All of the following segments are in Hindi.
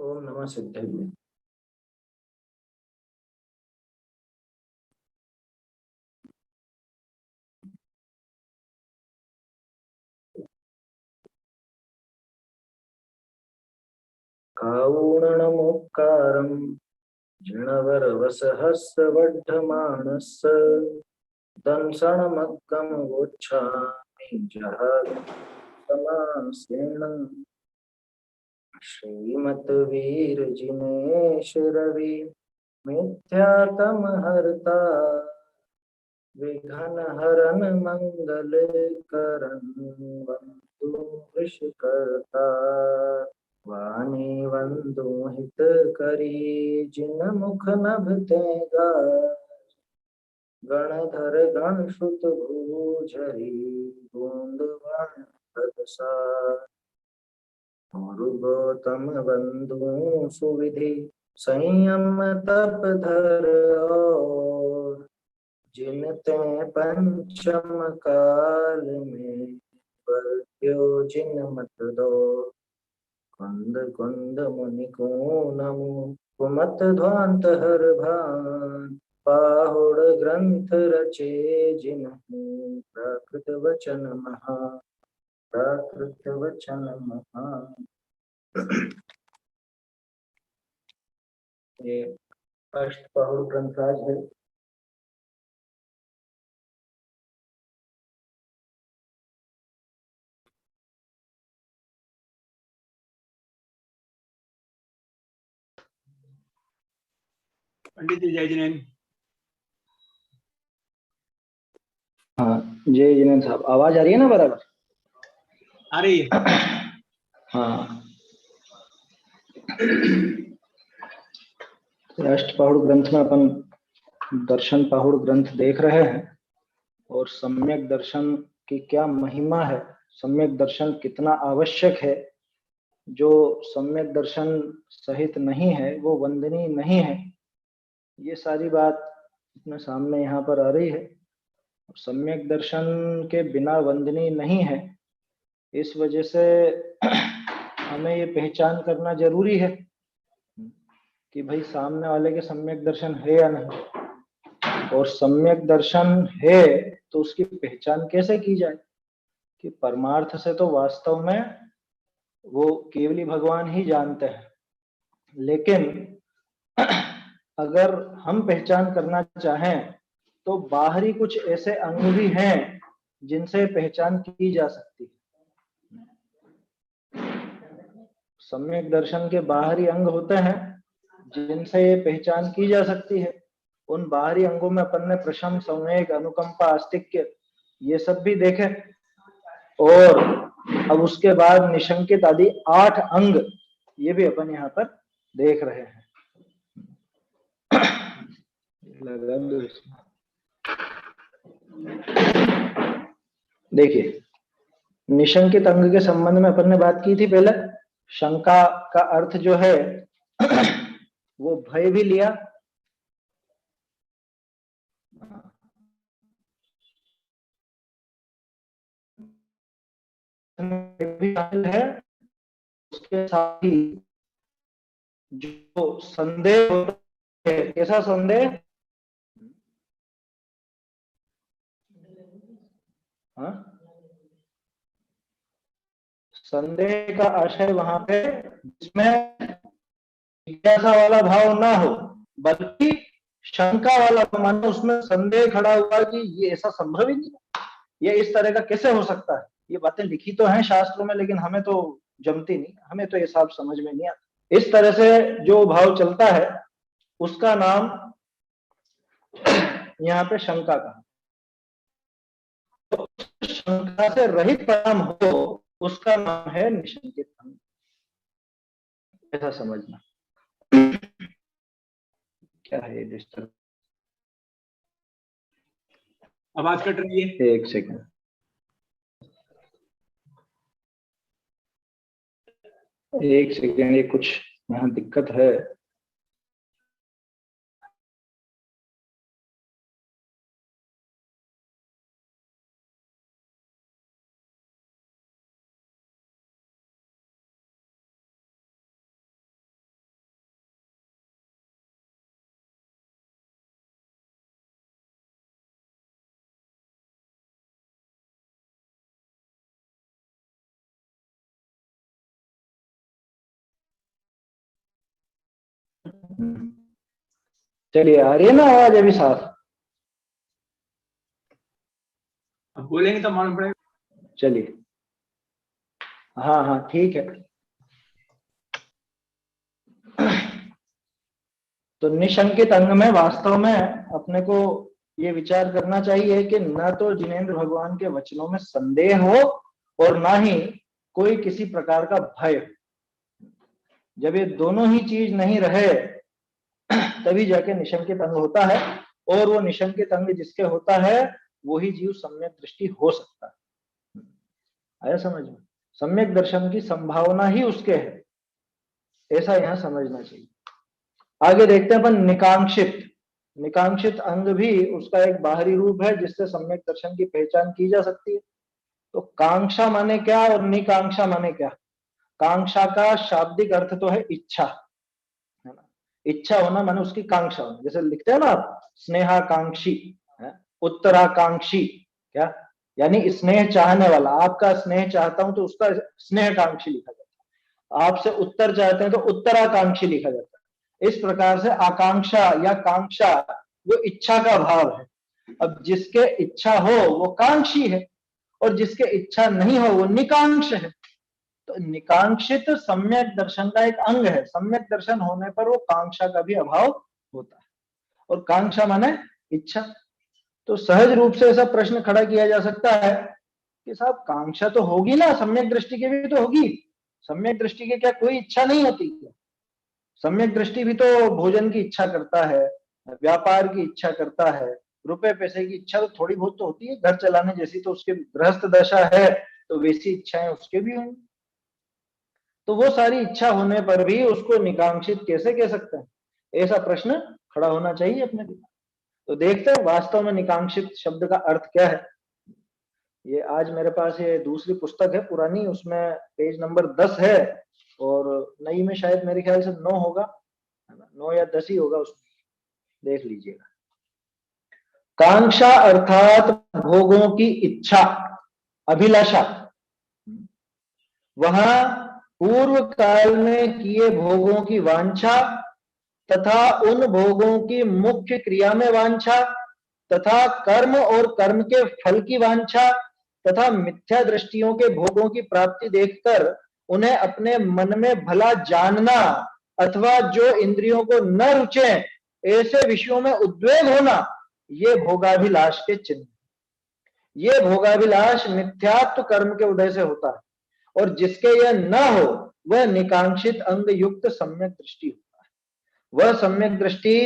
ओम नमः सिद्धाय। कारुणमुपकारं जिणवरवसहस्रवर्धमानस्य दंसनमग्गमगोच्छामि जहातमासेन श्रीमद्वीरजिनेश रवि मिथ्यातमहर्ता विघ्नहरन मंगलकरं वन्दे विश्वकर्ता वाणी वंदो हित करी जिन मुख नभते गा गणधर गणसुत भूझरी बूंद गुरु गौतम बंधु सुविधि संयम तप धर और जिनते पंचम काल में बरत्यो जिन मत दो कुंद कुंद मुनि को नमो कुमत ध्वांत हर भान पाहुड़ ग्रंथ रचे जिन्हु प्राकृत वचन महा प्राकृत वचन महा। ये अष्ट पाहुड़ ग्रंथ आज है। पंडित जी जय जिनेन्द्र। हाँ जय जिनेन्द्र साहब, आवाज आ रही है ना बराबर? आ रही है। हाँ, अष्ट पाहुड़ ग्रंथ में अपन दर्शन पाहुड़ ग्रंथ देख रहे हैं और सम्यक दर्शन की क्या महिमा है, सम्यक दर्शन कितना आवश्यक है। जो सम्यक दर्शन सहित नहीं है वो वंदनीय नहीं है। ये सारी बात अपने सामने यहाँ पर आ रही है। सम्यक दर्शन के बिना वंदनीय नहीं है, इस वजह से हमें ये पहचान करना जरूरी है कि भाई सामने वाले के सम्यक दर्शन है या नहीं। और सम्यक दर्शन है तो उसकी पहचान कैसे की जाए कि परमार्थ से तो वास्तव में वो केवली भगवान ही जानते हैं, लेकिन अगर हम पहचान करना चाहें तो बाहरी कुछ ऐसे अंग भी हैं जिनसे पहचान की जा सकती है। सम्यक दर्शन के बाहरी अंग होते हैं जिनसे ये पहचान की जा सकती है। उन बाहरी अंगों में अपन ने प्रशम, संवेग, अनुकंपा, आस्तिक्य ये सब भी देखे, और अब उसके बाद निशंकित आदि 8 अंग ये भी अपन यहाँ पर देख रहे हैं। देखिए, निशंकित अंग के संबंध में अपन ने बात की थी पहले। शंका का अर्थ जो है वो भय भी लिया, है उसके साथ ही जो संदेह होता है, कैसा संदेह? हाँ, संदेह का आशय वहां पे जिसमें जिज्ञासा वाला भाव ना हो बल्कि शंका वाला, मानो उसमें संदेह खड़ा हुआ कि ये ऐसा संभव ही नहीं, ये इस तरह का कैसे हो सकता है। ये बातें लिखी तो हैं शास्त्रों में लेकिन हमें तो जमती नहीं, हमें तो ये सब समझ में नहीं आता। इस तरह से जो भाव चलता है उसका नाम यहाँ पे शंका का। तो शंका से रहित परिणाम हो उसका नाम है निशंकित अंग, ऐसा समझना। क्या है ये डिस्टर्ब? आवाज कट रही है। एक सेकंड, ये कुछ यहाँ दिक्कत है। चलिए, आ रही है ना आवाज अभी साफ? अब बोलेंगे तो मालूम पड़ेगा। चलिए, हाँ हाँ ठीक है। तो निशंकित अंग में वास्तव में अपने को ये विचार करना चाहिए कि न तो जिनेंद्र भगवान के वचनों में संदेह हो और ना ही कोई किसी प्रकार का भय हो। जब ये दोनों ही चीज नहीं रहे तभी जाके निशंकित अंग होता है, और वो निशंकित अंग जिसके होता है वही जीव सम्यक दृष्टि हो सकता है। आया समझ में? सम्यक दर्शन की संभावना ही उसके है, ऐसा यहां समझना चाहिए। आगे देखते हैं अपन निकांक्षित। निकांक्षित अंग भी उसका एक बाहरी रूप है जिससे सम्यक दर्शन की पहचान की जा सकती है। तो कांक्षा माने क्या और निकांक्षा माने क्या? कांक्षा का शाब्दिक अर्थ तो है इच्छा, है ना? इच्छा होना माने उसकी कांक्षा होना। जैसे लिखते हैं ना आप, स्नेहाकांक्षी, उत्तराकांक्षी, क्या यानी स्नेह चाहने वाला। आपका स्नेह चाहता हूं तो उसका स्नेहकांक्षी लिखा जाता है। आपसे उत्तर चाहते हैं तो उत्तराकांक्षी लिखा जाता है। इस प्रकार से आकांक्षा या कांक्षा वो इच्छा का भाव है। अब जिसके इच्छा हो वो कांक्षी है, और जिसके इच्छा नहीं हो वो निकांक्ष है। तो निकांक्षित सम्यक दर्शन का एक अंग है। सम्यक दर्शन होने पर वो कांक्षा का भी अभाव होता है, और कांक्षा माने इच्छा। तो सहज रूप से ऐसा प्रश्न खड़ा किया जा सकता है कि साहब कांक्षा तो होगी ना, सम्यक दृष्टि की भी तो होगी। सम्यक दृष्टि की क्या कोई इच्छा नहीं होती क्या? सम्यक दृष्टि भी तो भोजन की इच्छा करता है, व्यापार की इच्छा करता है, रुपए पैसे की इच्छा तो थोड़ी बहुत तो होती है। घर चलाने जैसी तो उसके गृहस्थ दशा है, तो वैसी इच्छाएं उसके भी होंगी। तो वो सारी इच्छा होने पर भी उसको निकांक्षित कैसे कह सकते हैं? ऐसा प्रश्न खड़ा होना चाहिए अपने दिमाग। तो देखते हैं वास्तव में निकांक्षित शब्द का अर्थ क्या है। ये आज मेरे पास ये दूसरी पुस्तक है पुरानी, उसमें पेज नंबर 10 है, और नई में शायद मेरे ख्याल से 9 होगा, है ना? 9 या 10 ही होगा उसमें, देख लीजिएगा। कांक्षा अर्थात भोगों की इच्छा, अभिलाषा। वहां पूर्व काल में किए भोगों की वांछा तथा उन भोगों की मुख्य क्रिया में वांछा तथा कर्म और कर्म के फल की वांछा तथा मिथ्या दृष्टियों के भोगों की प्राप्ति देखकर उन्हें अपने मन में भला जानना अथवा जो इंद्रियों को न रुचे ऐसे विषयों में उद्वेग होना, ये भोगाभिलाष के चिन्ह। ये भोगाभिलाष मिथ्यात्व कर्म के उदय से होता है, और जिसके यह न हो वह निकांक्षित अंग युक्त सम्यक दृष्टि होता है। वह सम्यक दृष्टि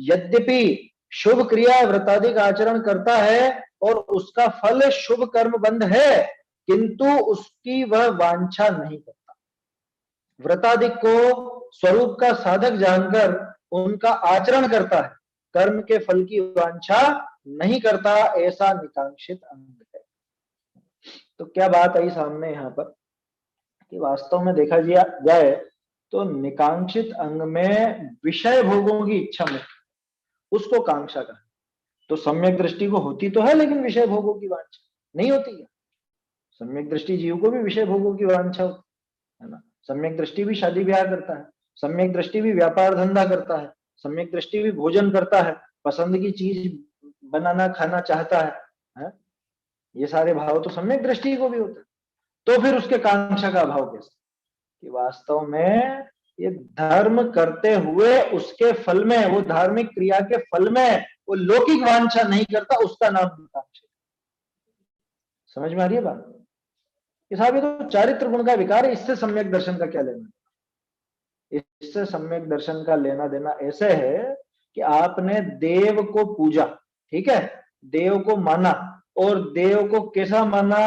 यद्यपि शुभ क्रिया व्रताधिक आचरण करता है और उसका फल शुभ कर्म बंध है, किंतु उसकी वह वांछा नहीं करता। व्रताधिक को स्वरूप का साधक जानकर उनका आचरण करता है, कर्म के फल की वांछा नहीं करता। ऐसा निकांक्षित अंग है। तो क्या बात आई सामने यहाँ पर कि वास्तव में देखा जाए तो निकांक्षित अंग में विषय भोगों की इच्छा मुख्य, उसको कांक्षा का। तो सम्यक दृष्टि को होती तो है, लेकिन विषय भोगों की वांछा नहीं होती है। सम्यक दृष्टि जीव को भी विषय भोगों की वांछा होती है ना। सम्यक दृष्टि भी शादी ब्याह करता है, सम्यक दृष्टि भी व्यापार धंधा करता है, सम्यक दृष्टि भी भोजन करता है, पसंद की चीज बनाना खाना चाहता है? ये सारे भाव तो सम्यक दृष्टि को भी होते हैं। तो फिर उसके कांक्षा का अभाव कैसे? कि वास्तव में ये धर्म करते हुए उसके फल में, वो धार्मिक क्रिया के फल में वो लौकिक वांछा नहीं करता, उसका नाम निकांक्षा। समझ में आ रही है बात? कि साहब ये तो चारित्र गुण का विकार है, इससे सम्यक दर्शन का क्या लेना? इससे सम्यक दर्शन का लेना देना ऐसे है कि आपने देव को पूजा, ठीक है, देव को माना, और देव को कैसा माना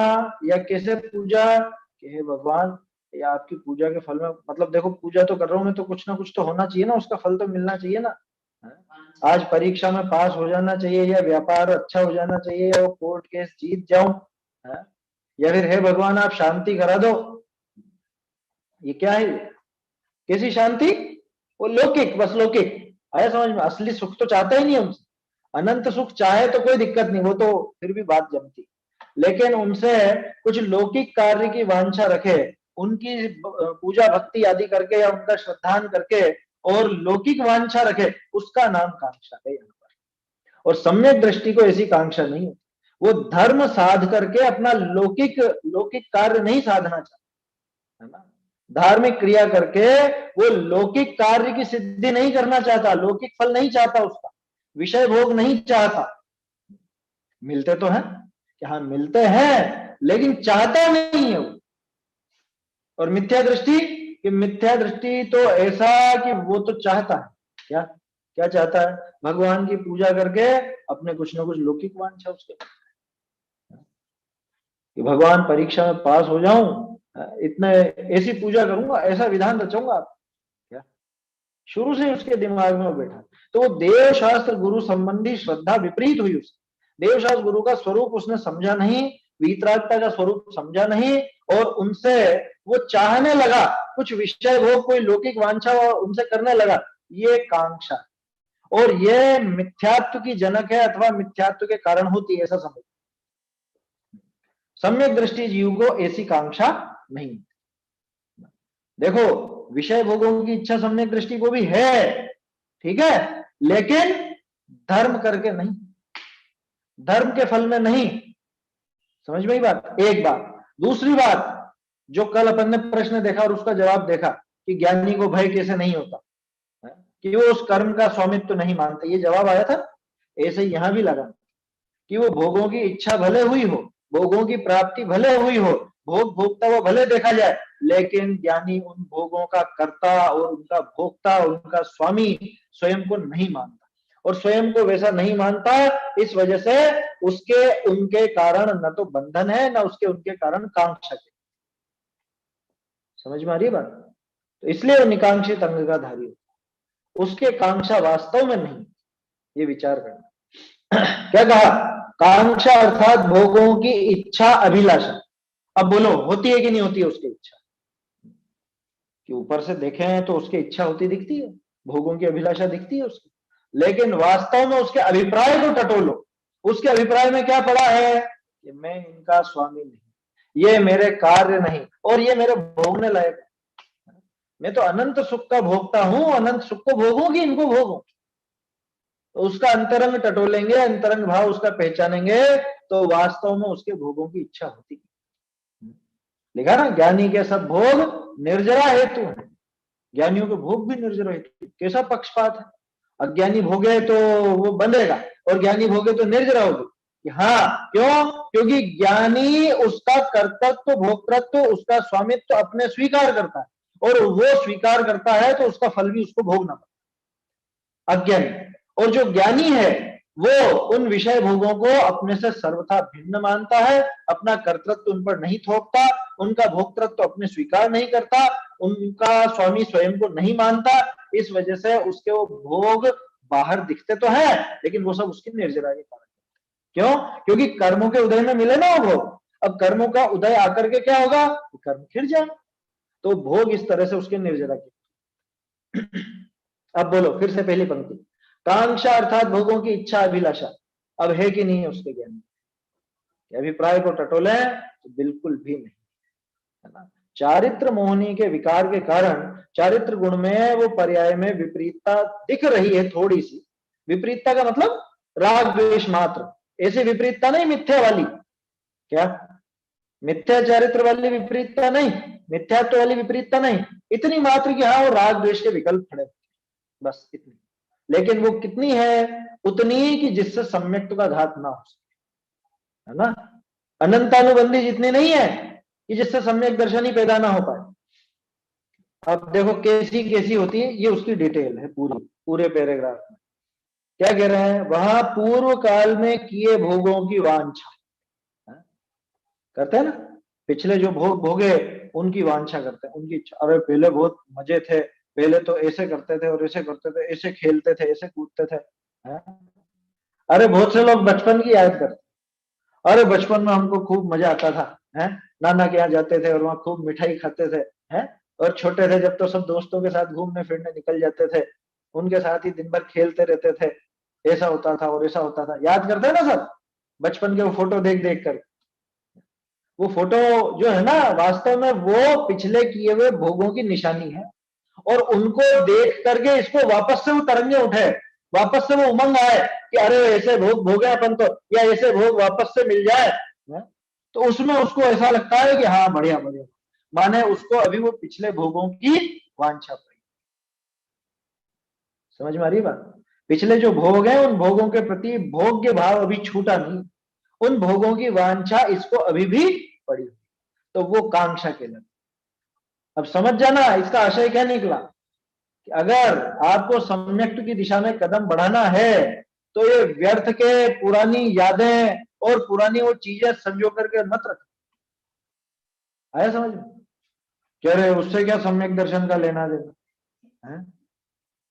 या कैसे पूजा कि हे भगवान या आपकी पूजा के फल में, मतलब देखो पूजा तो कर रहा हूं मैं, तो कुछ ना कुछ तो होना चाहिए ना, उसका फल तो मिलना चाहिए ना। आज परीक्षा में पास हो जाना चाहिए, या व्यापार अच्छा हो जाना चाहिए, या कोर्ट केस जीत जाऊं, या फिर हे भगवान आप शांति करा दो। ये क्या है? कैसी शांति? वो लौकिक, बस लौकिक। आया समझ में? असली सुख तो चाहता ही नहीं उनसे। अनंत सुख चाहे तो कोई दिक्कत नहीं, वो तो फिर भी बात जमती, लेकिन उनसे कुछ लौकिक कार्य की वांछा रखे, उनकी पूजा भक्ति आदि करके या उनका श्रद्धान करके और लौकिक वांछा रखे, उसका नाम कांक्षा है यहाँ पर। और सम्यक दृष्टि को ऐसी कांक्षा नहीं होती, वो धर्म साध करके अपना लौकिक लौकिक कार्य नहीं साधना चाहता, है ना। धार्मिक क्रिया करके वो लौकिक कार्य की सिद्धि नहीं करना चाहता, लौकिक फल नहीं चाहता, उसका विषय भोग नहीं चाहता। मिलते तो हैं कि हाँ मिलते हैं, लेकिन चाहता नहीं है वो। और मिथ्या दृष्टि, कि मिथ्या दृष्टि तो ऐसा कि वो तो चाहता है, क्या क्या चाहता है, भगवान की पूजा करके अपने कुछ ना कुछ लौकिक वांछा उसके, कि भगवान परीक्षा में पास हो जाऊं, इतने ऐसी पूजा करूंगा, ऐसा विधान रचूंगा, क्या शुरू से उसके दिमाग में बैठा। तो वो देव शास्त्र गुरु संबंधी श्रद्धा विपरीत हुई उसकी। देव शास्त्र गुरु का स्वरूप उसने समझा नहीं, वीतरागता का स्वरूप समझा नहीं, और उनसे वो चाहने लगा कुछ विषय भोग, कोई लौकिक वांछा उनसे करने लगा, ये कांक्षा। और ये मिथ्यात्व की जनक है अथवा मिथ्यात्व के कारण होती है, ऐसा समझ। सम्यक दृष्टि जीव को ऐसी कांक्षा नहीं। देखो विषय भोगों की इच्छा सम्यक दृष्टि को भी है, ठीक है, लेकिन धर्म करके नहीं, धर्म के फल में नहीं। समझ में ही बात, एक बात। दूसरी बात, जो कल अपन ने प्रश्न देखा और उसका जवाब देखा कि ज्ञानी को भय कैसे नहीं होता, कि वो उस कर्म का स्वामित्व तो नहीं मानते, ये जवाब आया था। ऐसे ही यहां भी लगा कि वो भोगों की इच्छा भले हुई हो, भोगों की प्राप्ति भले हुई हो, भोग भोगता हुआ भले देखा जाए, लेकिन ज्ञानी उन भोगों का कर्ता और उनका भोक्ता और उनका स्वामी स्वयं को नहीं मानता। और स्वयं को वैसा नहीं मानता, इस वजह से उसके उनके कारण न तो बंधन है, न उसके उनके कारण कांक्षा है। समझ में आ रही है बात। तो इसलिए वो निकांक्षित अंग का धारी होता, उसके कांक्षा वास्तव में नहीं, ये विचार करना। क्या कहा, कांक्षा अर्थात भोगों की इच्छा अभिलाषा। अब बोलो होती है कि नहीं होती है उसकी इच्छा, कि ऊपर से देखें तो उसकी इच्छा होती दिखती है, भोगों की अभिलाषा दिखती है उसकी, लेकिन वास्तव में उसके अभिप्राय को टटोलो, उसके अभिप्राय में क्या पड़ा है कि मैं इनका स्वामी नहीं, ये मेरे कार्य नहीं, और ये मेरे भोगने लायक, मैं तो अनंत सुख का भोगता हूं, अनंत सुख को भोगूं कि इनको भोगूं। तो उसका अंतरंग टटोलेंगे, अंतरंग भाव उसका पहचानेंगे, तो वास्तव में उसके भोगों की इच्छा होती। लिखा ना, ज्ञानी के सब भोग निर्जरा हेतु है। ज्ञानियों के भोग भी निर्जरा हेतु। कैसा पक्षपात है, अज्ञानी भोगे तो वो बंधेगा और ज्ञानी भोगे तो निर्जरा होगी। हाँ क्यों, क्योंकि ज्ञानी उसका कर्तृत्व भोक्तृत्व उसका स्वामित्व अपने स्वीकार करता है, और वो स्वीकार करता है तो उसका फल भी उसको भोगना पड़ता है। अज्ञानी और जो ज्ञानी है वो उन विषय भोगों को अपने से सर्वथा भिन्न मानता है, अपना कर्तृत्व उन पर नहीं थोपता, उनका भोक्तृत्व अपने स्वीकार नहीं करता, उनका स्वामी स्वयं को नहीं मानता। इस वजह से उसके वो भोग बाहर दिखते तो है, लेकिन वो सब उसकी निर्जरा के कारण। क्यों, क्योंकि कर्मों के उदय में मिले ना वो भोग। अब कर्मों का उदय आकर के क्या होगा, कर्म खिड़ जाए, तो भोग इस तरह से उसके निर्जरा के। अब बोलो फिर से पहली पंक्ति, कांक्षा अर्थात भोगों की इच्छा अभिलाषा, अब है कि नहीं है उसके ज्ञान में। अभिप्राय को टटोले तो बिल्कुल भी नहीं, है ना। चारित्र मोहनी के विकार के कारण चारित्र गुण में वो पर्याय में विपरीतता दिख रही है, थोड़ी सी विपरीतता का मतलब राग द्वेष मात्र, ऐसी विपरीतता नहीं मिथ्या वाली, क्या मिथ्या चारित्र वाली विपरीतता नहीं, मिथ्यात्व वाली विपरीतता नहीं, इतनी मात्र कि हाँ वो राग द्वेष के विकल्प खड़े, बस इतनी। लेकिन वो कितनी है, उतनी कि जिससे सम्यक्त्व का घात ना हो सके, है ना। अनंतानुबंधी जितनी नहीं है कि जिससे सम्यक दर्शन ही पैदा ना हो पाए। अब देखो कैसी कैसी होती है, ये उसकी डिटेल है पूरी, पूरे पैराग्राफ में क्या कह रहे हैं, वहां पूर्व काल में किए भोगों की वांछा करते हैं ना, पिछले जो भोग भोगे उनकी वांछा करते हैं, उनकी इच्छा, अरे पहले बहुत मजे थे, पहले तो ऐसे करते थे और ऐसे करते थे, ऐसे खेलते थे, ऐसे कूदते थे, है? अरे बहुत से लोग बचपन की याद करते, अरे बचपन में हमको खूब मजा आता था, है, नाना के यहाँ जाते थे और वहां खूब मिठाई खाते थे, है, और छोटे थे जब तो सब दोस्तों के साथ घूमने फिरने निकल जाते थे, उनके साथ ही दिन भर खेलते रहते थे, ऐसा होता था और ऐसा होता था, याद करते हैं ना सब बचपन के वो फोटो देख देख कर। वो फोटो जो है ना, वास्तव में वो पिछले किए हुए भोगों की निशानी है, और उनको देख करके इसको वापस से वो तरंगे उठे, वापस से वो उमंग आए कि अरे ऐसे भोग भोगे अपन तो, या ऐसे भोग वापस से मिल जाए, तो उसमें उसको ऐसा लगता है कि हाँ बढ़िया बढ़िया, माने उसको अभी वो पिछले भोगों की वांछा पड़ी। समझ में आ रही बात? पिछले जो भोग है उन भोगों के प्रति भोग्य भाव अभी छूटा नहीं, उन भोगों की वांछा इसको अभी भी पड़ी, तो वो कांक्षा कहलाती। अब समझ जाना इसका आशय क्या निकला कि अगर आपको सम्यक्त की दिशा में कदम बढ़ाना है तो ये व्यर्थ के पुरानी यादें और पुरानी वो चीजें संजो करके मत रख। आया समझ में? कह रहे उससे क्या सम्यक दर्शन का लेना देना है?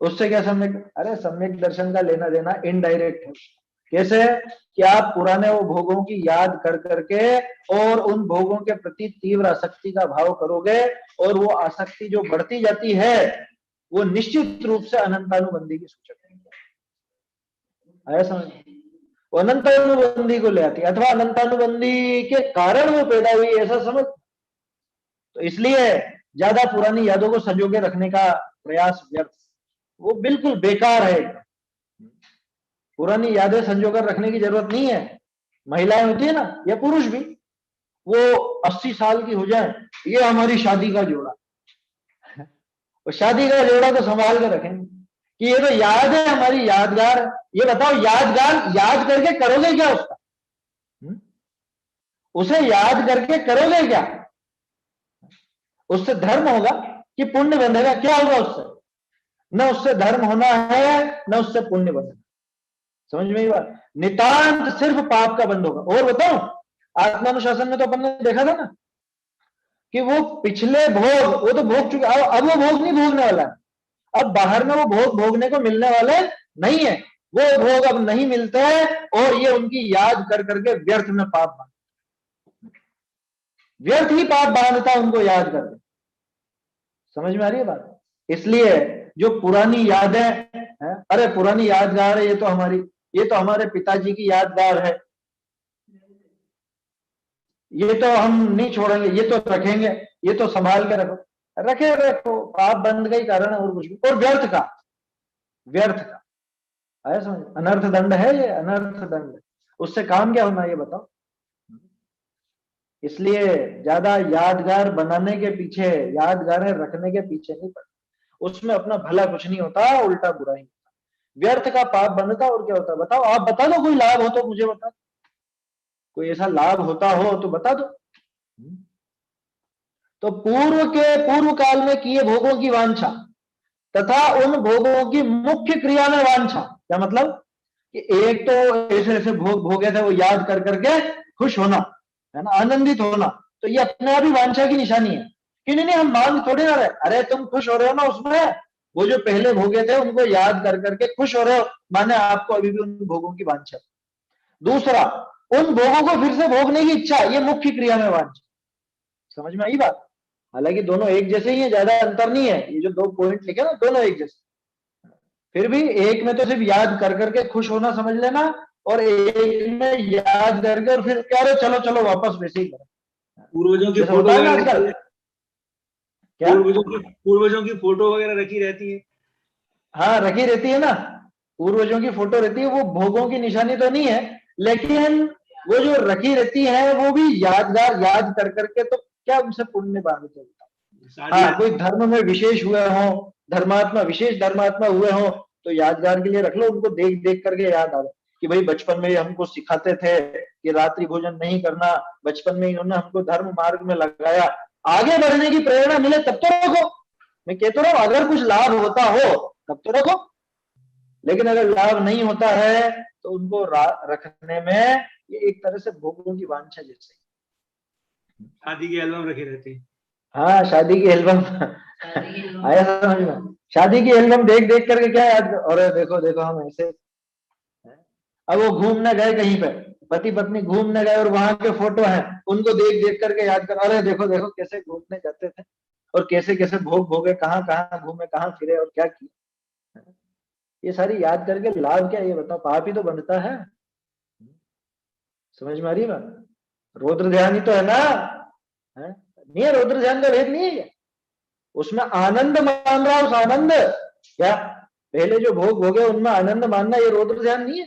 उससे क्या सम्यक, अरे सम्यक दर्शन का लेना देना इनडायरेक्ट है। कैसे? कि आप पुराने वो भोगों की याद कर करके और उन भोगों के प्रति तीव्र आसक्ति का भाव करोगे, और वो आसक्ति जो बढ़ती जाती है वो निश्चित रूप से अनंतानुबंधी की सूचक है। आया समझ? वो अनंतानुबंधी को ले आती है, अथवा अनंतानुबंधी के कारण वो पैदा हुई, ऐसा समझ। तो इसलिए ज्यादा पुरानी यादों को संजो के रखने का प्रयास व्यर्थ, वो बिल्कुल बेकार है। पुरानी यादें संजो कर रखने की जरूरत नहीं है। महिलाएं होती है ना, या पुरुष भी, वो 80 साल की हो जाए, ये हमारी शादी का जोड़ा, वो शादी का जोड़ा तो संभाल कर रखेंगे कि ये तो याद है हमारी, यादगार। ये बताओ यादगार याद करके करोगे क्या उसका? उसे याद करके करोगे क्या? उससे धर्म होगा कि पुण्य बंधेगा? क्या होगा उससे? न उससे धर्म होना है, न उससे पुण्य बंधेगा। समझ में ये बात? नितांत सिर्फ पाप का बंध होगा। और बताओ, आत्मानुशासन में तो अपन ने देखा था ना कि वो पिछले भोग वो तो भोग चुके, अब वो भोग नहीं भोगने वाला है। अब बाहर में वो भोग भोगने को मिलने वाले नहीं है, वो भोग अब नहीं मिलते हैं, और ये उनकी याद कर करके व्यर्थ में पाप बांध, व्यर्थ ही पाप बांधता है उनको याद करके। समझ में आ रही है बात? इसलिए जो पुरानी यादें हैं, अरे पुरानी यादगार है, ये तो हमारे पिताजी की यादगार है, ये तो हम नहीं छोड़ेंगे, ये तो रखेंगे, ये तो संभाल के रखो। रखे रखो, पाप बंद का ही कारण है और कुछ भी। और व्यर्थ का, व्यर्थ का आया समझ? अनर्थ दंड है ये, अनर्थ दंड। उससे काम क्या होना ये बताओ? इसलिए ज्यादा यादगार बनाने के पीछे, यादगारें रखने के पीछे नहीं पड़ना, उसमें अपना भला कुछ नहीं होता, उल्टा बुरा ही होता। व्यर्थ का पाप बनता, और क्या होता बताओ? आप बता दो, कोई लाभ हो तो मुझे बता दो, कोई ऐसा लाभ होता हो तो बता दो। तो पूर्व काल में किए भोगों की वांछा तथा उन भोगों की मुख्य क्रिया में वांछा, क्या मतलब कि एक तो ऐसे ऐसे भोग भोगे थे, वो याद कर करके खुश होना है ना, आनंदित होना, तो ये अपने आप ही वांछा की निशानी है कि नहीं नहीं हम मांग थोड़े ना रहे, अरे तुम खुश हो रहे हो ना उसमें, वो जो पहले भोगे थे उनको याद कर करके खुश हो रहे हो, माने आपको अभी भी उन भोगों की वांछा। दूसरा, उन भोगों को फिर से भोगने की इच्छा, ये मुख्य क्रिया में वांछा। समझ में आई बात? हालांकि दोनों एक जैसे ही है, ज्यादा अंतर नहीं है, ये जो दो पॉइंट लिखे ना दोनों एक जैसे, फिर भी एक में तो सिर्फ याद कर करके खुश होना समझ लेना, और एक में याद करके और फिर कह रहे चलो चलो वापस वैसे ही करें। पूर्वजों की जैसे फोटो होता है ना वगैरह आजकल, क्या? पूर्वजों की फोटो वगैरह रखी रहती है। हाँ रखी रहती है ना, पूर्वजों की फोटो रहती है, वो भोगों की निशानी तो नहीं है, लेकिन वो जो रखी रहती है वो भी यादगार, याद कर करके, तो क्या उनसे पुण्य बांधते हैं। हाँ कोई धर्म में विशेष हुए हो, धर्मात्मा विशेष धर्मात्मा हुए हो, तो यादगार के लिए रख लो, उनको देख देख करके याद आवे कि भाई बचपन में हमको सिखाते थे कि रात्रि भोजन नहीं करना, बचपन में इन्होंने हमको धर्म मार्ग में लगाया, आगे बढ़ने की प्रेरणा मिले तब तो रखो। मैं कहता रहा हूं अगर कुछ लाभ होता हो तब तो रखो, लेकिन अगर लाभ नहीं होता है तो उनको रखने में ये एक तरह से भोगों की वांछा जैसे। शादी की एल्बम रखी रहती है। हाँ शादी की एल्बम आया समझ में? शादी की एल्बम देख देख करके क्या याद, अरे देखो देखो हम ऐसे, अब वो घूमने गए कहीं पे, पति पत्नी घूमने गए और वहां के फोटो हैं, उनको देख देख करके याद कर, अरे देखो देखो कैसे घूमने जाते थे और कैसे कैसे भोग भोगे, कहाँ कहाँ घूमे, कहाँ फिरे और क्या किया। ये सारी याद करके लाभ क्या, ये बताओ? पाप ही तो बनता है। समझ में आ रही है बात? रौद्र ध्यान ही तो है ना, है? नहीं है? रौद्र ध्यान का भेद नहीं है ये? उसमें आनंद मान रहा, उस आनंद, क्या पहले जो भोग भोगे उनमें आनंद मानना, ये रौद्र ध्यान नहीं है।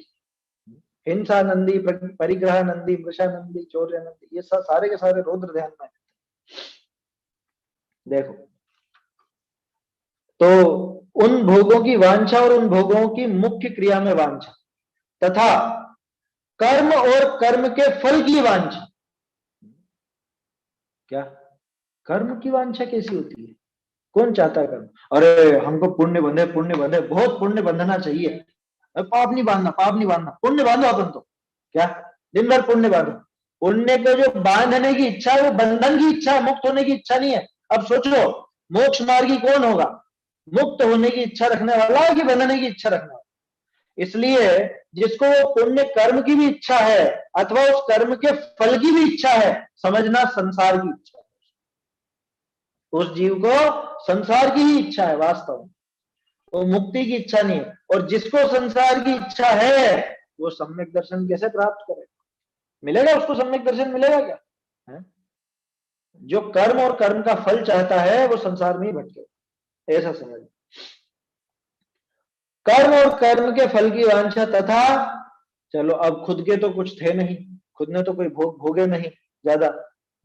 हिंसानंदी, परिग्रहानंदी, मृषानंदी, चौर्यानंदी, ये सारे के सारे रौद्र ध्यान में। देखो, तो उन भोगों की वांछा और उन भोगों की मुख्य क्रिया में वांछा तथा कर्म और कर्म के फल की वांछा। क्या कर्म की वांछा कैसी होती है? कौन चाहता है कर्म? अरे हमको पुण्य बंधे, पुण्य बंधे, बहुत पुण्य बंधना चाहिए। पाप नहीं बांधना, पाप नहीं बांधना, पुण्य बांधो अपन तो। क्या दिन भर पुण्य बांधो? पुण्य को जो बांधने की इच्छा है वो बंधन की इच्छा है, मुक्त होने की इच्छा नहीं है। अब सोचो, मोक्ष मार्गी कौन होगा? मुक्त होने की इच्छा रखने वाला है कि बंधने की इच्छा रखने वाला? इसलिए जिसको पुण्य कर्म की भी इच्छा है अथवा उस कर्म के फल की भी इच्छा है, समझना संसार की इच्छा है। उस जीव को संसार की ही इच्छा है वास्तव में, वो मुक्ति की इच्छा नहीं है। और जिसको संसार की इच्छा है वो सम्यक दर्शन कैसे प्राप्त करेगा? मिलेगा उसको सम्यक दर्शन? मिलेगा क्या है? जो कर्म और कर्म का फल चाहता है वो संसार में ही भटके, ऐसा समझ। कर्म और कर्म के फल की वांछा तथा, चलो अब खुद के तो कुछ थे नहीं, खुद ने तो कोई भोग भोगे नहीं ज्यादा,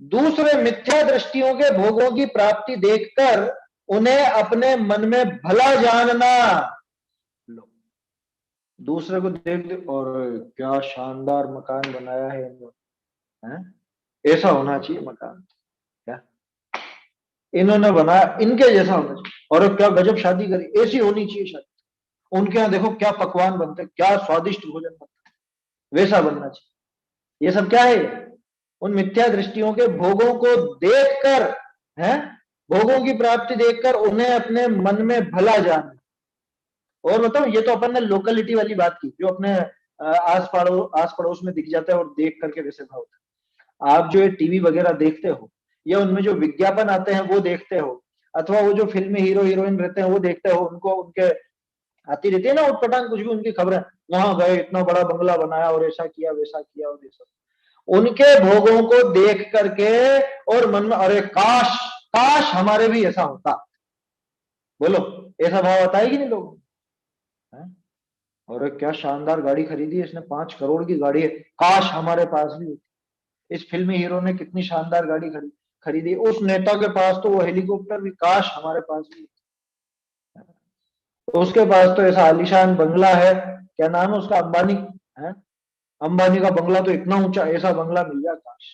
दूसरे मिथ्या दृष्टियों के भोगों की प्राप्ति देखकर उन्हें अपने मन में भला जानना। लो, दूसरे को देख और क्या शानदार मकान बनाया है इन्होंने, ऐसा होना चाहिए मकान, क्या इन्होंने बनाया इनके जैसा होना चाहिए, और क्या गजब शादी करी, ऐसी होनी चाहिए शादी, उनके यहाँ देखो क्या पकवान बनते, क्या स्वादिष्ट भोजन बनता है, वैसा बनना चाहिए। ये सब क्या है? उन मिथ्या दृष्टियों के भोगों को देखकर, हैं, भोगों की प्राप्ति देखकर उन्हें अपने मन में भला जानना। और बताओ, ये तो अपन ने लोकलिटी वाली बात की, जो अपने आस पड़ोस में दिख जाता है और देख करके वैसे भाव होता है। आप जो ये टीवी वगैरह देखते हो या उनमें जो विज्ञापन आते हैं वो देखते हो, अथवा वो जो फिल्म में हीरो हीरोइन रहते हैं वो देखते हो, उनको उनके आती रहती है ना उटपटांग कुछ भी उनकी खबरें, वहां गए, इतना बड़ा बंगला बनाया और ऐसा किया वैसा किया और ऐसा। उनके भोगों को देख करके और मन में अरे काश काश हमारे भी ऐसा होता, बोलो ऐसा भाव आता है कि नहीं लोग? और क्या शानदार गाड़ी खरीदी है इसने, 5 करोड़ की गाड़ी है, काश हमारे पास भी होती। इस फिल्मी हीरो ने कितनी शानदार गाड़ी खरीदी, उस नेता के पास तो वो हेलीकॉप्टर भी, काश हमारे पास भी। तो उसके पास तो ऐसा आलीशान बंगला है, क्या नाम है उसका, अंबानी है, अंबानी का बंगला तो इतना ऊंचा, ऐसा बंगला मिल जाए काश।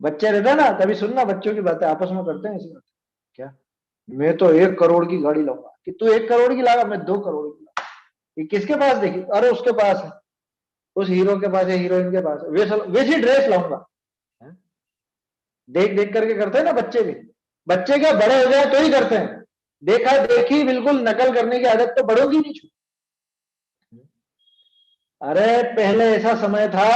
बच्चे रहते हैं ना, कभी सुनना बच्चों की बातें आपस में करते हैं ऐसी बात, क्या मैं तो 1 करोड़ की गाड़ी लाऊंगा, कि तू 1 करोड़ की लागा, मैं 2 करोड़ की लाऊंगा। ये किसके पास देखी? अरे उसके पास है, उस हीरो के पास है, हीरोइन के पास है, वैसी ड्रेस लाऊंगा। देख देख करके करते हैं ना बच्चे भी, बच्चे क्या बड़े हो जाए तो ही करते हैं, देखा देखी बिल्कुल नकल करने की आदत तो बड़ों की नहीं छूटी। अरे पहले ऐसा समय था,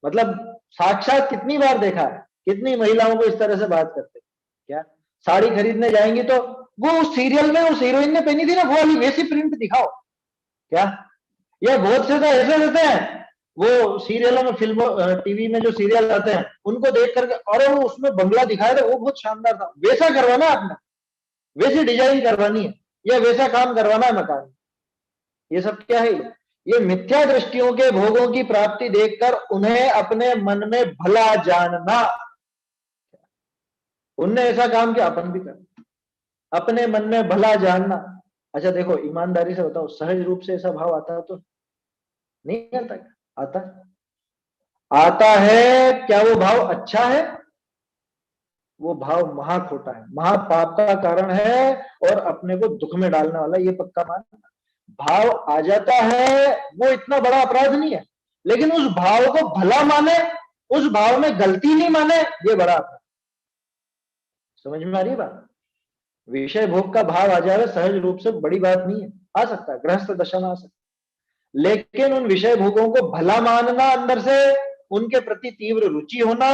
मतलब साक्षात कितनी बार देखा है, कितनी महिलाओं को इस तरह से बात करते, क्या साड़ी खरीदने जाएंगी तो वो उस सीरियल में उस हीरोइन ने पहनी थी ना वो वाली वैसी प्रिंट दिखाओ, क्या ये बहुत से तो ऐसे रहते हैं, वो सीरियलों में, फिल्मों, टीवी में जो सीरियल आते हैं उनको देख करके अरे वो उसमें बंगला दिखाया था वो बहुत शानदार था, वैसा करवाना आपने, वैसी डिजाइन करवानी है या वैसा काम करवाना है मकान। ये सब क्या है? ये मिथ्या दृष्टियों के भोगों की प्राप्ति देखकर उन्हें अपने मन में भला जानना। उनने ऐसा काम किया, अपन भी कर, अपने मन में भला जानना। अच्छा देखो, ईमानदारी से बताओ, सहज रूप से ऐसा भाव आता है तो नहीं आता? आता आता है क्या? वो भाव अच्छा है? वो भाव महा खोटा है, महापाप का कारण है और अपने को दुख में डालने वाला, ये पक्का मानना। भाव आ जाता है वो इतना बड़ा अपराध नहीं है, लेकिन उस भाव को भला माने, उस भाव में गलती नहीं माने, ये बड़ा अपराध। समझ में आ रही बात? विषय भोग का भाव आ जाए सहज रूप से बड़ी बात नहीं है, आ सकता है, गृहस्थ दशा में आ सकता है, लेकिन उन विषय भोगों को भला मानना, अंदर से उनके प्रति तीव्र रुचि होना,